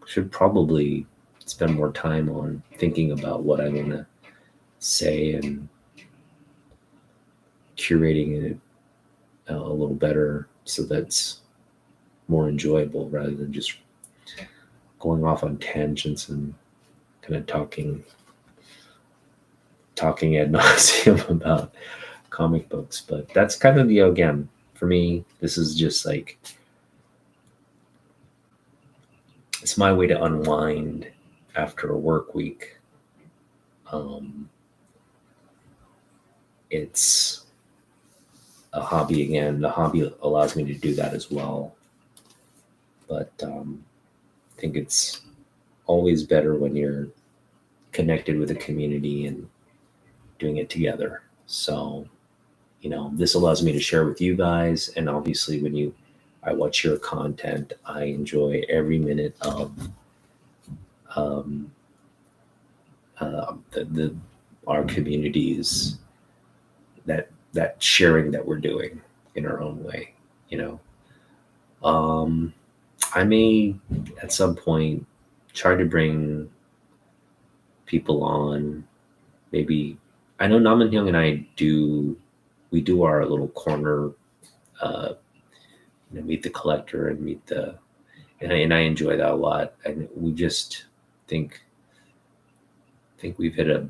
should probably spend more time on thinking about what I want to say and curating it a little better so that's more enjoyable rather than just going off on tangents and kind of talking ad nauseum about comic books. But that's kind of again, for me, this is just like, it's my way to unwind after a work week. It's a hobby again. The hobby allows me to do that as well. But I think it's always better when you're connected with a community and doing it together. So, this allows me to share with you guys. And obviously when I watch your content, I enjoy every minute of our communities, that sharing that we're doing in our own way. I may at some point try to bring people on. Maybe, I know Naman Hyung and I do we do our little corner, meet the collector and meet the, and I enjoy that a lot. And we just think we've hit a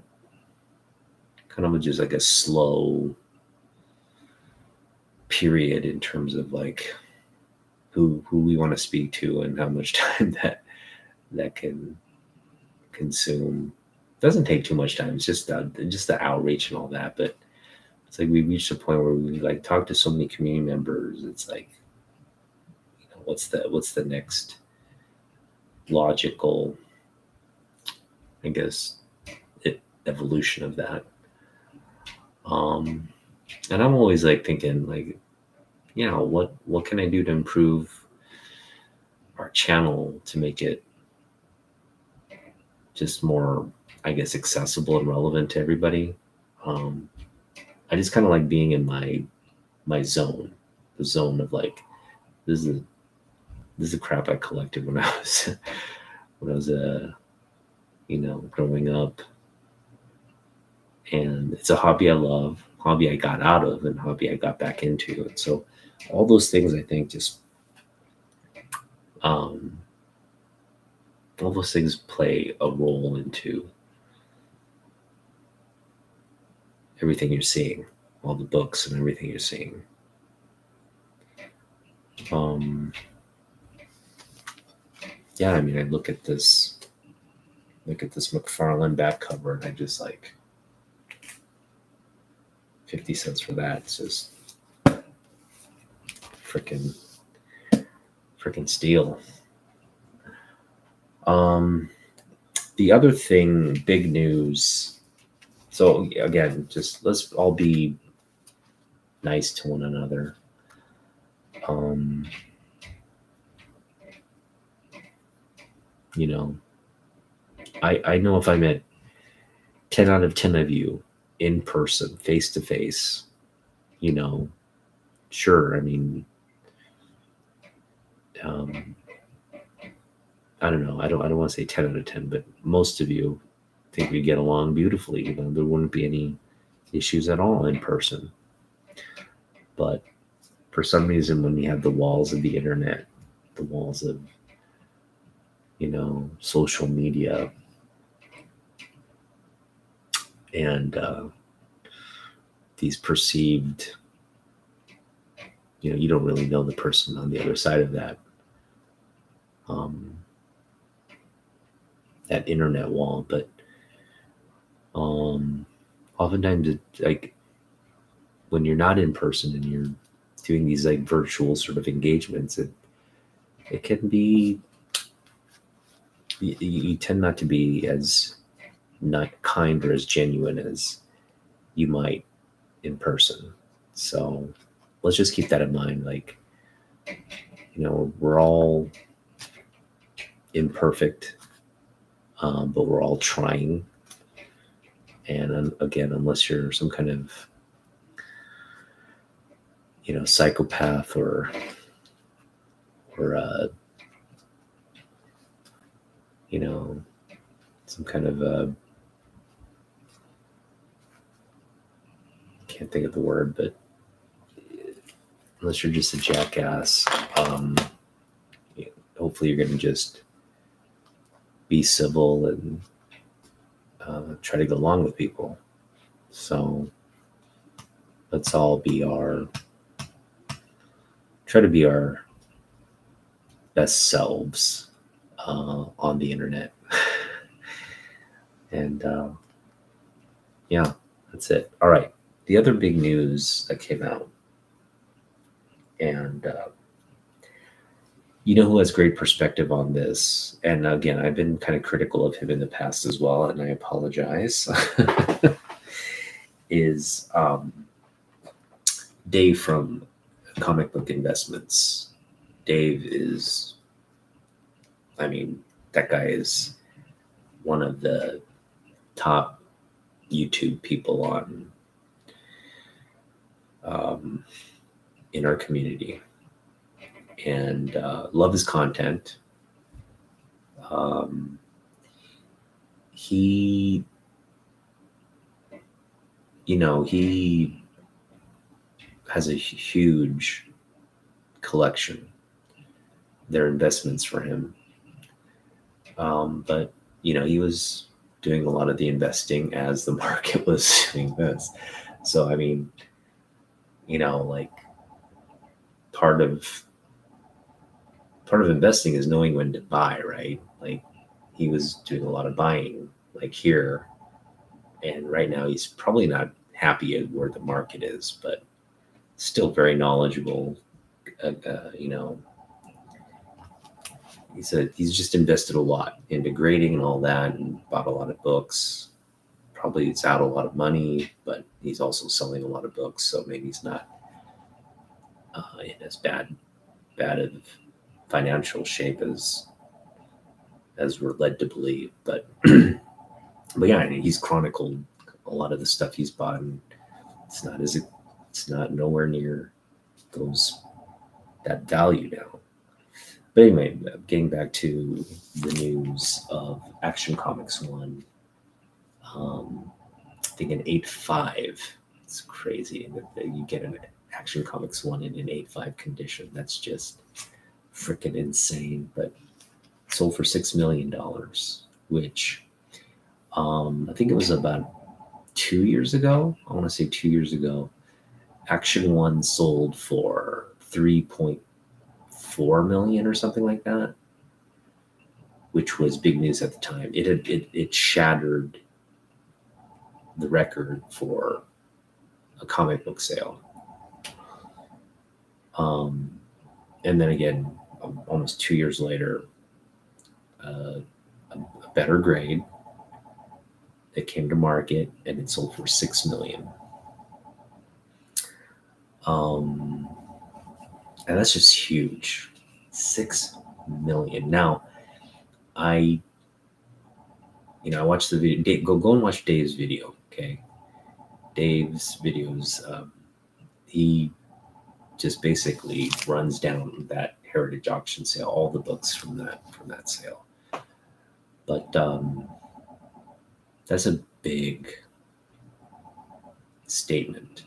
kind of just like a slow period in terms of like who we want to speak to and how much time that can consume. Doesn't take too much time. It's just the outreach and all that. But it's like we reached a point where we like talk to so many community members. It's like, what's the next logical, I guess, evolution of that. And I'm always like thinking like, what can I do to improve our channel to make it just more, I guess, accessible and relevant to everybody. I just kind of like being in my zone, the zone of like, this is the crap I collected when I was growing up, and it's a hobby I love, hobby I got out of, and hobby I got back into. And so all those things, I think, just all those things play a role into everything you're seeing, all the books and everything you're seeing. Yeah, I mean, I look at this McFarlane back cover, and I just like 50 cents for that. It's just freaking steal. The other thing, big news. So again, just let's all be nice to one another. I know if I met 10 out of 10 of you in person, face to face, sure. I mean, I don't know. I don't want to say 10 out of 10, but most of you think we get along beautifully. There wouldn't be any issues at all in person. But for some reason, when you have the walls of the internet, the walls of, social media, and these perceived, you don't really know the person on the other side of that. That internet wall, but oftentimes it's like when you're not in person and you're doing these like virtual sort of engagements, it can be, you tend not to be as not kind or as genuine as you might in person. So let's just keep that in mind. Like, we're all imperfect, but we're all trying. And again, unless you're some kind of, psychopath or some kind of can't think of the word, but unless you're just a jackass, hopefully you're going to just be civil and try to go along with people. So let's all try to be our best selves on the internet. And yeah, that's it. All right. The other big news that came out, and who has great perspective on this, and again, I've been kind of critical of him in the past as well, and I apologize, is Dave from Comic Book Investments. Dave is, I mean, that guy is one of the top YouTube people on in our community, and love his content. He has a huge collection. They're investments for him. But he was doing a lot of the investing as the market was doing this. So I mean, like part of investing is knowing when to buy, right? Like he was doing a lot of buying, like here, and right now he's probably not happy at where the market is, but still very knowledgeable. You know, he's just invested a lot into grading and all that, and bought a lot of books. Probably it's out a lot of money, but he's also selling a lot of books, so maybe he's not in as bad of financial shape as we're led to believe. But but yeah, he's chronicled a lot of the stuff he's bought, and it's not nowhere near that value now. But anyway, getting back to the news of Action Comics 1, I think an 8.5. It's crazy that you get an Action Comics 1 in an 8.5 condition. That's just freaking insane. But sold for $6 million, which I think it was about 2 years ago. I want to say 2 years ago. Action 1 sold for 3.4 million or something like that, which was big news at the time. It shattered the record for a comic book sale. And then again, almost 2 years later, a better grade that came to market, and it sold for 6 million. And that's just huge. 6 million. Now, I watched the video. Go and watch Dave's video. Okay, Dave's videos. He just basically runs down that Heritage auction sale, all the books from that sale. But that's a big statement,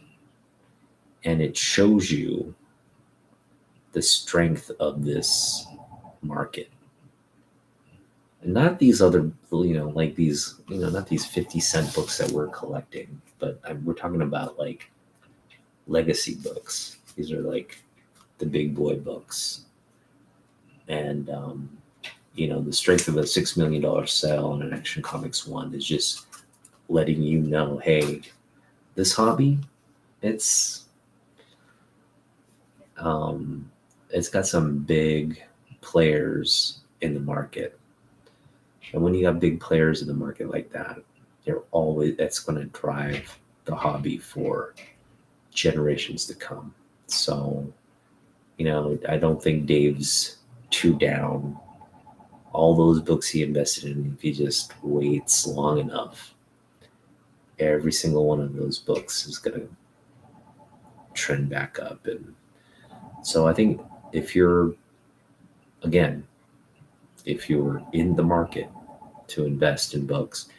and it shows you the strength of this market. And not these other, like these, not these 50-cent books that we're collecting, but we're talking about like legacy books. These are like the big boy books. And, the strength of a $6 million sale on an Action Comics 1 is just letting you know, hey, this hobby, it's got some big players in the market. And when you have big players in the market like that, that's going to drive the hobby for generations to come. So, I don't think Dave's too down. All those books he invested in, if he just waits long enough, every single one of those books is going to trend back up. And so I think if you're in the market to invest in books,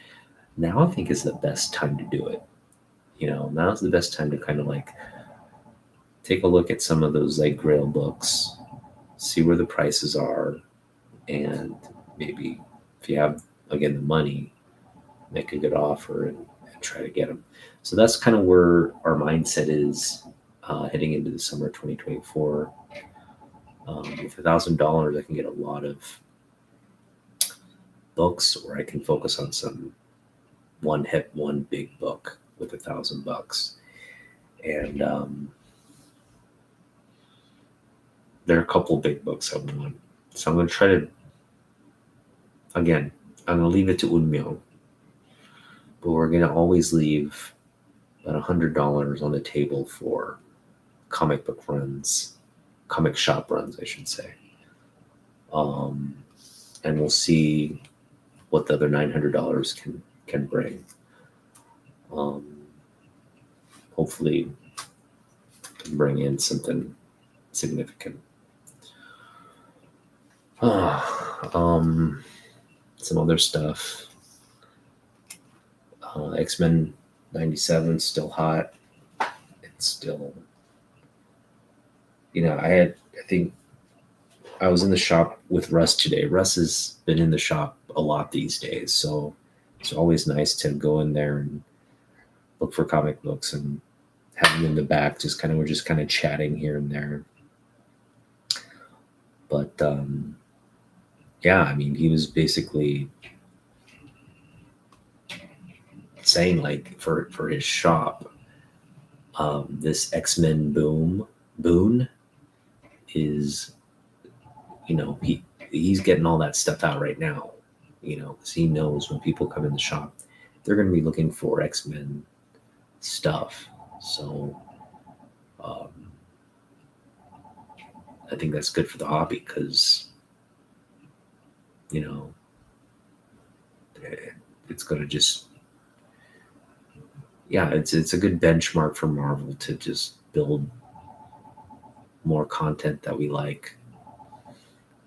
now I think is the best time to do it. Now's the best time to kind of like take a look at some of those like Grail books, see where the prices are, and maybe if you have, again, the money, make a good offer and try to get them. So that's kind of where our mindset is heading into the summer 2024. With $1,000, I can get a lot of books, or I can focus on one big book with $1,000. And there are a couple big books I want. So I'm going to try to, again, I'm going to leave it to Unmyo, but we're going to always leave about $100 on the table for comic book runs, comic shop runs, I should say. And we'll see what the other $900 can bring. Hopefully bring in something significant. Some other stuff. X-Men 97 still hot. It's still I think I was in the shop with Russ today. Russ has been in the shop a lot these days, so it's always nice to go in there and look for comic books and have him in the back. We're just kind of chatting here and there. But yeah, I mean, he was basically saying like for his shop, this X-Men boon is, he's getting all that stuff out right now, because he knows when people come in the shop, they're going to be looking for X-Men stuff. So um, I think that's good for the hobby because, it's going to just, yeah, it's a good benchmark for Marvel to just build more content that we like,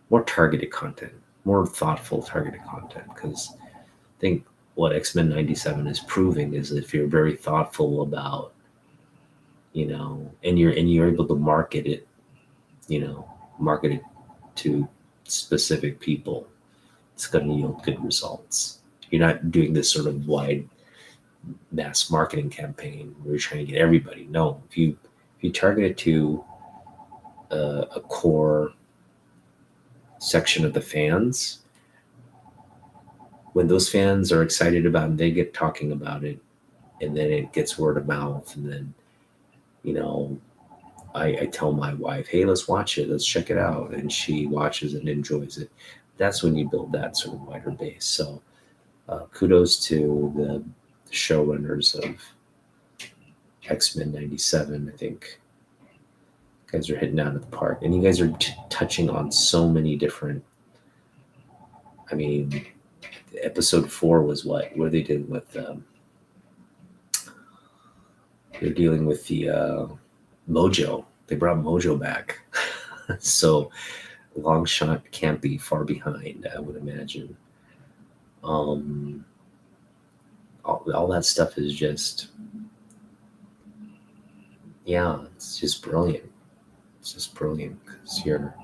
more targeted content, more thoughtful targeted content. Because I think what X-Men 97 is proving is that if you're very thoughtful about, and you're able to market it to specific people, it's going to yield good results. You're not doing this sort of wide mass marketing campaign where you're trying to get everybody. No, if you target it to a core section of the fans, when those fans are excited about it, they get talking about it, and then it gets word of mouth, and then I tell my wife, hey, let's watch it, let's check it out, and she watches and enjoys it. That's when you build that sort of wider base. So kudos to the showrunners of X-Men 97. I think you guys are hitting out of the park, and you guys are touching on so many different, I mean, episode 4 was what they did with they're dealing with the Mojo. They brought Mojo back. So Longshot can't be far behind, I would imagine. All that stuff is just, yeah, it's just brilliant. It's just brilliant because you're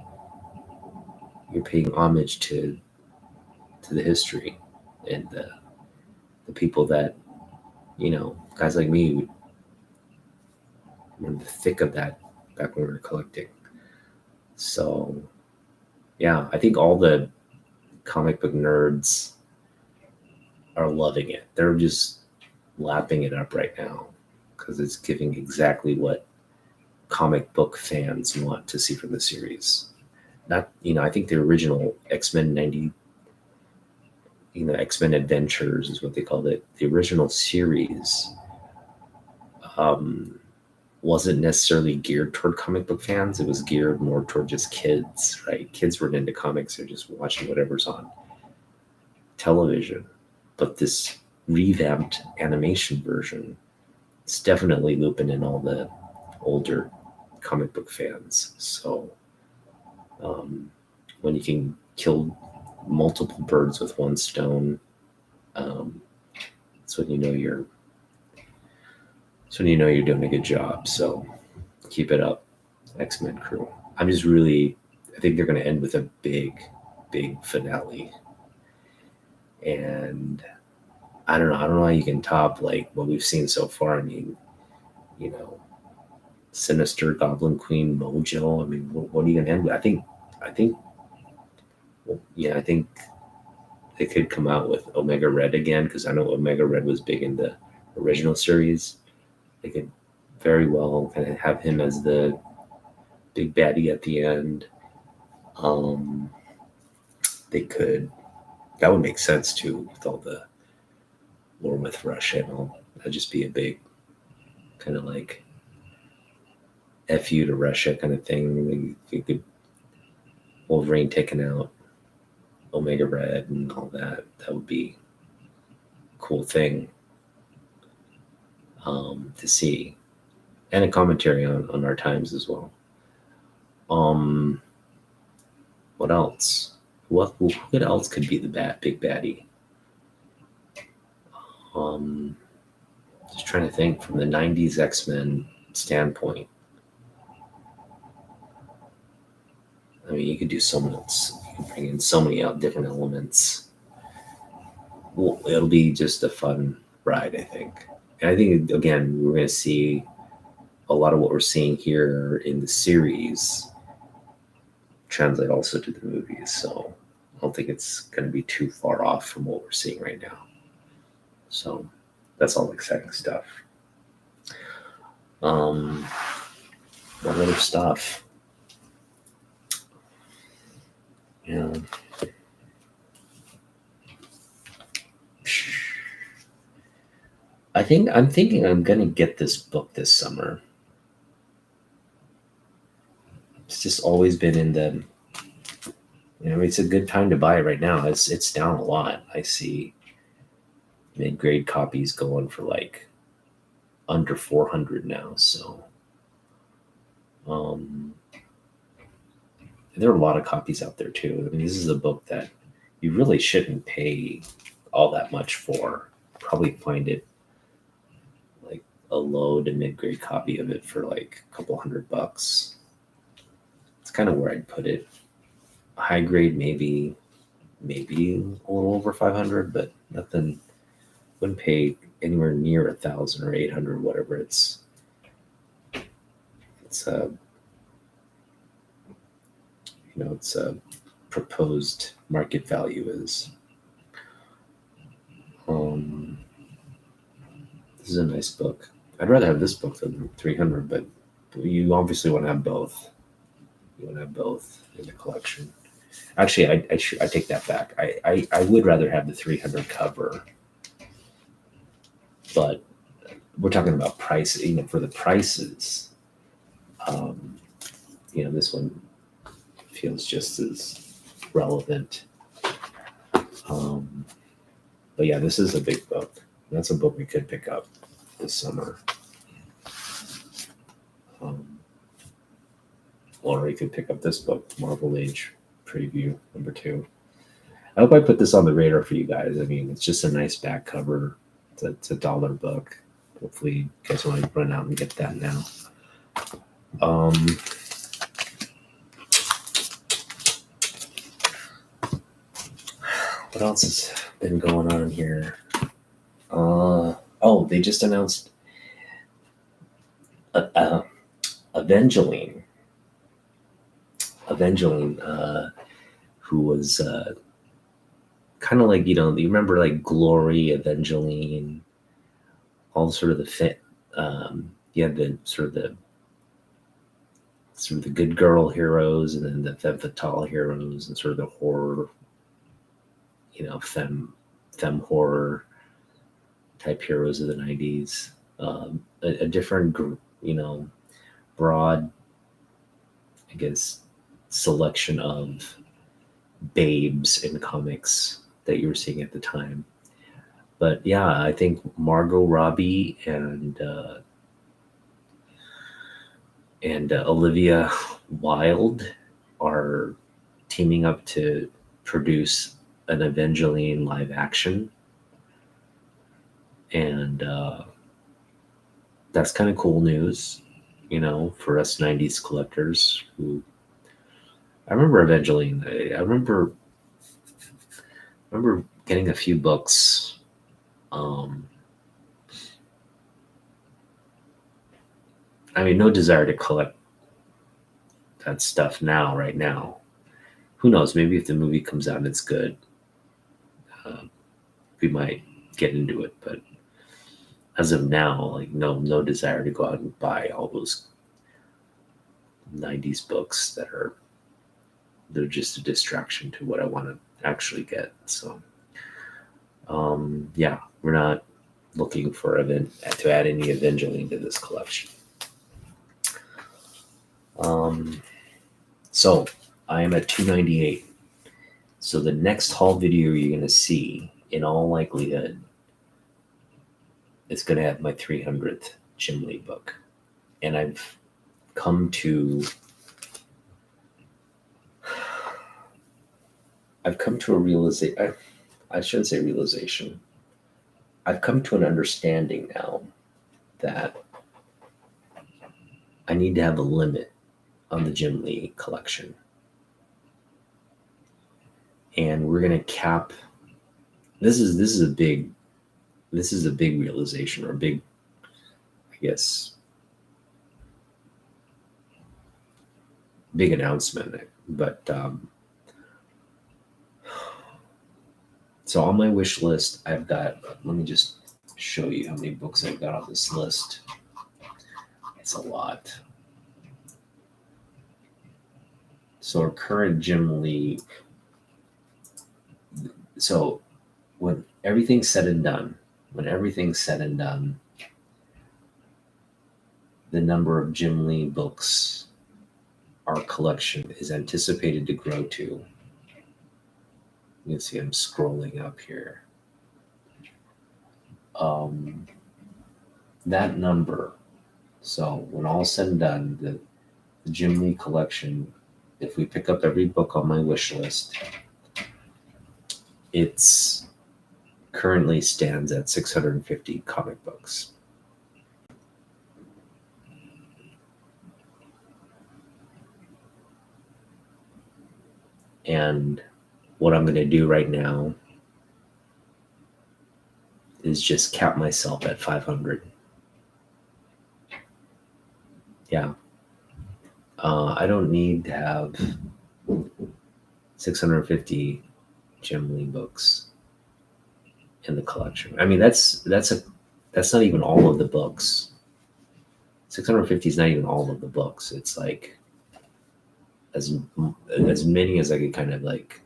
paying homage to the history and the people that, guys like me were in the thick of that back when we were collecting. So yeah, I think all the comic book nerds are loving it. They're just lapping it up right now because it's giving exactly what comic book fans want to see from the series. Not, I think the original X-Men 90, X-Men Adventures is what they called it. The original series wasn't necessarily geared toward comic book fans. It was geared more toward just kids, right? Kids weren't into comics. They're just watching whatever's on television. But this revamped animation version, it's definitely looping in all the older comic book fans. So when you can kill multiple birds with one stone, that's when you know you're doing a good job. So keep it up, X-Men crew. I think they're going to end with a big finale. And I don't know how you can top like what we've seen so far. I mean, Sinister, Goblin Queen, Mojo. I mean, what are you going to end with? I think they could come out with Omega Red again, because I know Omega Red was big in the original series. They could very well kind of have him as the big baddie at the end. That would make sense too, with all the war with Russia and all. That'd just be a big kind of like F you to Russia kind of thing. You could Wolverine taking out Omega Red and all that. That would be a cool thing to see. And a commentary on our times as well. What else? What else could be the big baddie? Just trying to think from the 90s X-Men standpoint. I mean, you could do so much. You can bring in so many different elements. Well, it'll be just a fun ride, I think. And I think again, we're going to see a lot of what we're seeing here in the series translate also to the movies. So I don't think it's going to be too far off from what we're seeing right now. So that's all exciting stuff. What other stuff? Yeah. I'm thinking I'm gonna get this book this summer. It's just always been in the, it's a good time to buy it right now. It's down a lot. I see mid-grade copies going for like under 400 now. So there are a lot of copies out there too. I mean, this is a book that you really shouldn't pay all that much for. Probably find it like a low to mid-grade copy of it for like a couple $100. It's kind of where I'd put it. High grade, maybe a little over 500, but nothing. Wouldn't pay anywhere near 1,000 or 800, whatever. It's it's a proposed market value is. This is a nice book. I'd rather have this book than 300, but you obviously want to have both. You want to have both in the collection. Actually, I take that back. I would rather have the 300 cover, but we're talking about price. For the prices, this one feels just as relevant. But yeah, this is a big book. That's a book we could pick up this summer. Or we could pick up this book, Marvel Age Preview #2. I hope I put this on the radar for you guys. I mean, it's just a nice back cover. It's a $1 book. Hopefully, you guys want to run out and get that now. What else has been going on here? They just announced Evangeline. Who was kind of like, you remember like Glory, Evangeline, all sort of the the sort of the good girl heroes, and then the femme fatale heroes, and sort of the horror, femme horror type heroes of the 90s. A different, broad, I guess, selection of babes in comics that you were seeing at the time. But yeah, I think Margot Robbie and Olivia Wilde are teaming up to produce an Evangeline live action. And that's kind of cool news, for us 90s collectors who. I remember Evangeline. I remember getting a few books. No desire to collect that stuff right now. Who knows? Maybe if the movie comes out and it's good, we might get into it. But as of now, no desire to go out and buy all those 90s books they're just a distraction to what I want to actually get. So, yeah, we're not looking to add any Evangeline to this collection. So I am at 298. So the next haul video you're going to see, in all likelihood, is going to have my 300th Jim Lee book. And I've come to a realization. I shouldn't say realization. I've come to an understanding now that I need to have a limit on the Jim Lee collection. and we're gonna cap. This is a big realization, or a big, I guess, big announcement. But so on my wish list, I've got. Let me just show you how many books I've got on this list. It's a lot. So our current Jim Lee. So when everything's said and done, the number of Jim Lee books our collection is anticipated to grow to. You can see I'm scrolling up here. That number. So when all said and done, the Jim Lee collection, if we pick up every book on my wish list, it's currently stands at 650 comic books. And what I'm going to do right now is just cap myself at 500. Yeah. I don't need to have 650 Jim Lee books in the collection. I mean, that's not even all of the books. 650 is not even all of the books. It's like as many as I could kind of like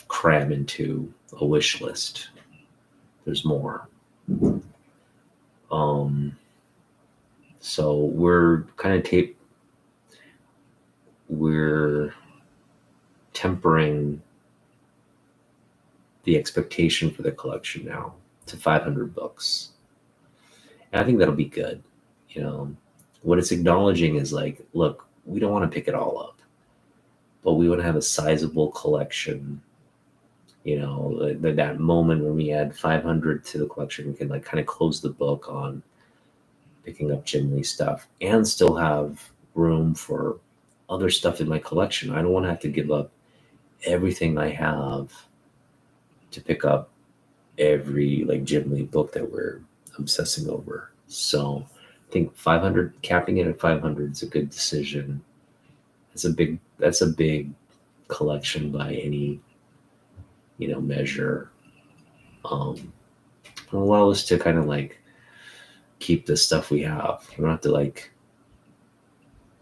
cram into a wish list. There's more. So we're kind of we're tempering the expectation for the collection now to 500 books. And I think that'll be good. You know, what it's acknowledging is like, look, we don't want to pick it all up, but we want to have a sizable collection. You know, that moment when we add 500 to the collection, we can like kind of close the book on picking up Jim Lee stuff and still have room for other stuff in my collection. I don't want to have to give up everything I have to pick up every like Jim Lee book that we're obsessing over. So I think 500, capping it at 500 is a good decision. That's a big collection by any, you know, measure. It'll allow us to kind of like keep the stuff we have. We don't have to like,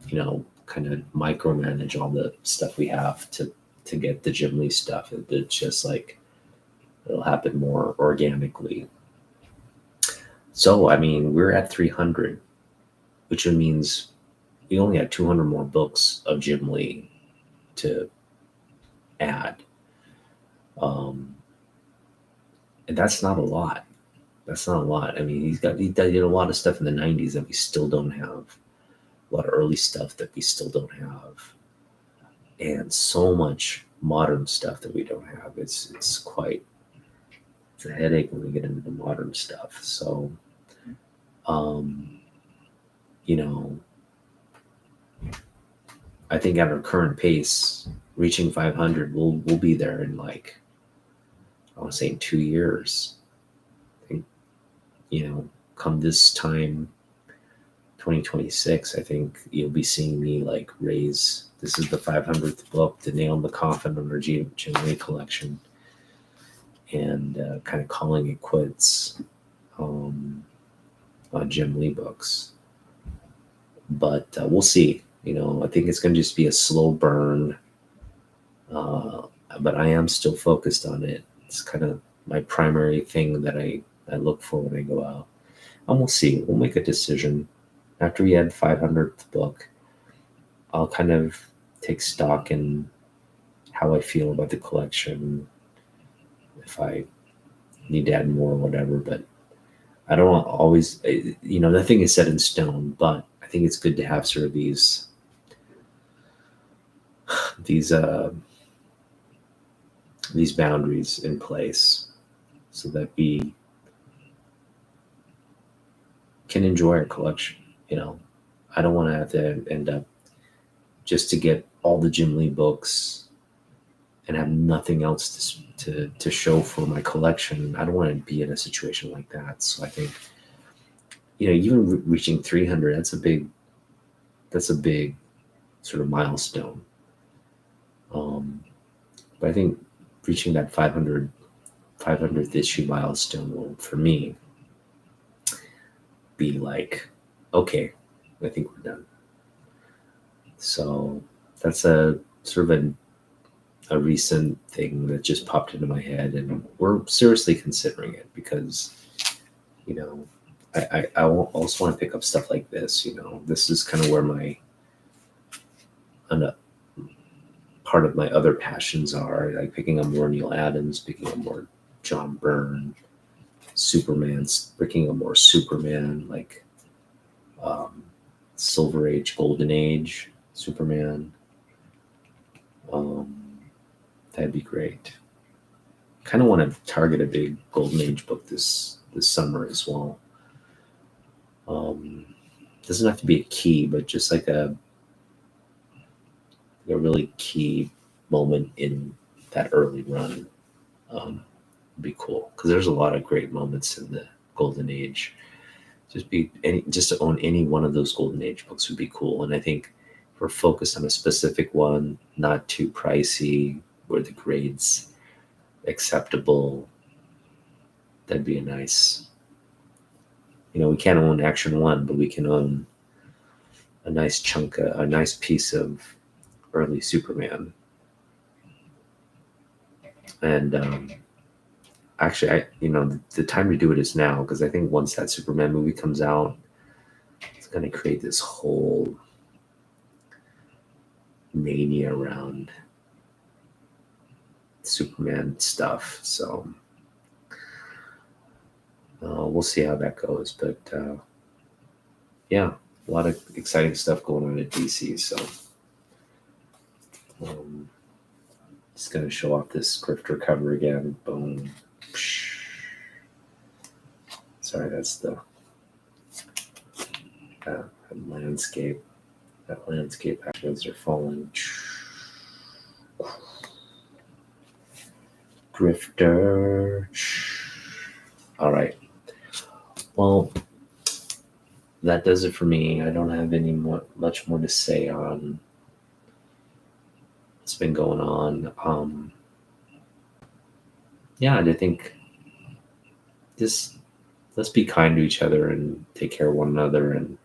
you know, kind of micromanage all the stuff we have to get the Jim Lee stuff. It's just like, it'll happen more organically. So, I mean, we're at 300, which means we only had 200 more books of Jim Lee to add. And that's not a lot. I mean, he did a lot of stuff in the 90s that we still don't have. A lot of early stuff that we still don't have. And so much modern stuff that we don't have. It's a headache when we get into the modern stuff. So, you know, I think at our current pace, reaching 500, we'll be there in like, I want to say in 2 years. I think, you know, come this time, 2026, I think you'll be seeing me like raise. This is the 500th book to nail in the coffin on our Jim Lee collection, and kind of calling it quits on Jim Lee books. But we'll see. You know, I think it's going to just be a slow burn. But I am still focused on it. It's kind of my primary thing that I look for when I go out. And we'll see. We'll make a decision. After we add 500th book, I'll kind of take stock in how I feel about the collection, if I need to add more or whatever. But I don't always, you know, nothing is set in stone, but I think it's good to have sort of these boundaries in place so that we can enjoy our collection. You know, I don't want to have to end up just to get all the Jim Lee books and have nothing else to show for my collection. I don't want to be in a situation like that. So I think, even reaching 300, that's a big sort of milestone. But I think reaching that 500th issue milestone will, for me, be like, okay, I think we're done. So that's a sort of a recent thing that just popped into my head, and we're seriously considering it because, I also want to pick up stuff like this. This is kind of where part of my other passions are, like picking up more Neil Adams, picking up more John Byrne, picking up more Superman, like Silver Age, Golden Age Superman. That'd be great. Kind of want to target a big Golden Age book this summer as well. Doesn't have to be a key, but just like a really key moment in that early run would be cool, because there's a lot of great moments in the Golden Age. Just to own any one of those Golden Age books would be cool. And I think if we're focused on a specific one, not too pricey, where the grade's acceptable, that'd be a nice. We can't own Action 1, but we can own a nice chunk, a nice piece of early Superman. And actually, the time to do it is now, because I think once that Superman movie comes out, it's going to create this whole mania around Superman stuff. So we'll see how that goes. But yeah, a lot of exciting stuff going on at DC. So just going to show off this Grifter cover again. Boom. Sorry, that's the landscape. That landscape as they're falling. Grifter. All right. Well, that does it for me. I don't have much more to say on what's been going on. Yeah, I think just let's be kind to each other and take care of one another. And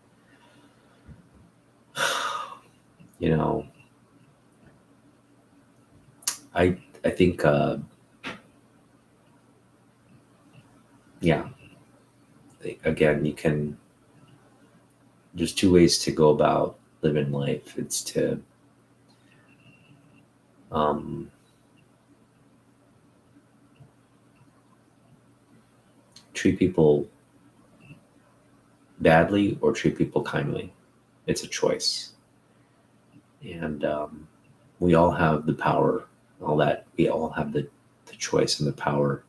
I think again, there's two ways to go about living life. It's to treat people badly or treat people kindly. It's a choice. And we all have the power, we all have the choice and the power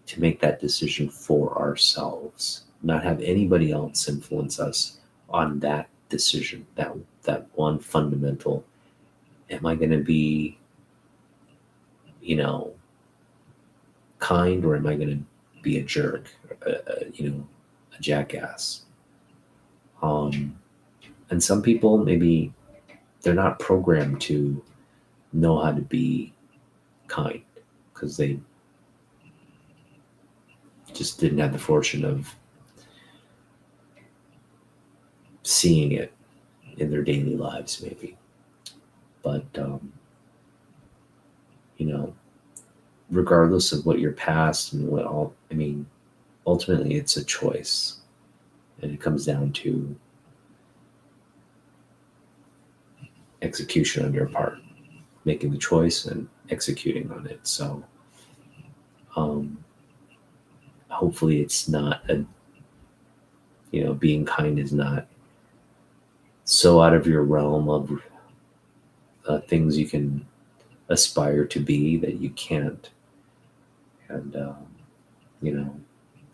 to make that decision for ourselves, not have anybody else influence us on that decision, that one fundamental, am I going to be, kind, or am I going to be a jerk, a jackass? And some people, maybe they're not programmed to know how to be kind because they just didn't have the fortune of seeing it in their daily lives, maybe. But regardless of what your past and ultimately it's a choice, and it comes down to execution on your part, making the choice and executing on it. So hopefully it's not being kind is not so out of your realm of things you can aspire to be that you can't. And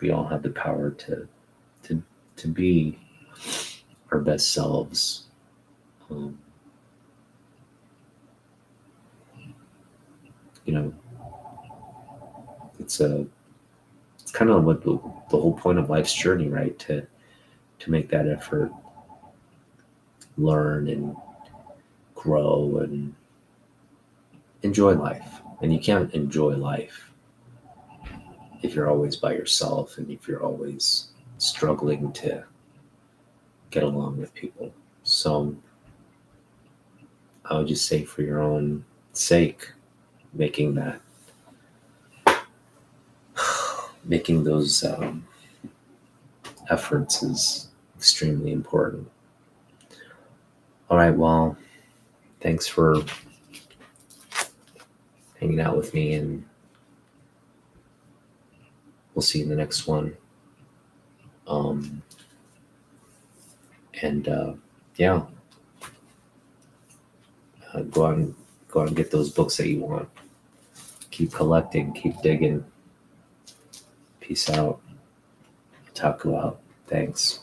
we all have the power to be our best selves. you know, it's kind of what the whole point of life's journey, right? To make that effort, learn and grow and enjoy life. And you can't enjoy life if you're always by yourself and if you're always struggling to get along with people. So I would just say, for your own sake, making those efforts is extremely important. All right, well, thanks for hanging out with me, and we'll see you in the next one. And yeah, go on get those books that you want. Keep collecting, keep digging. Peace out. Talk about. Thanks.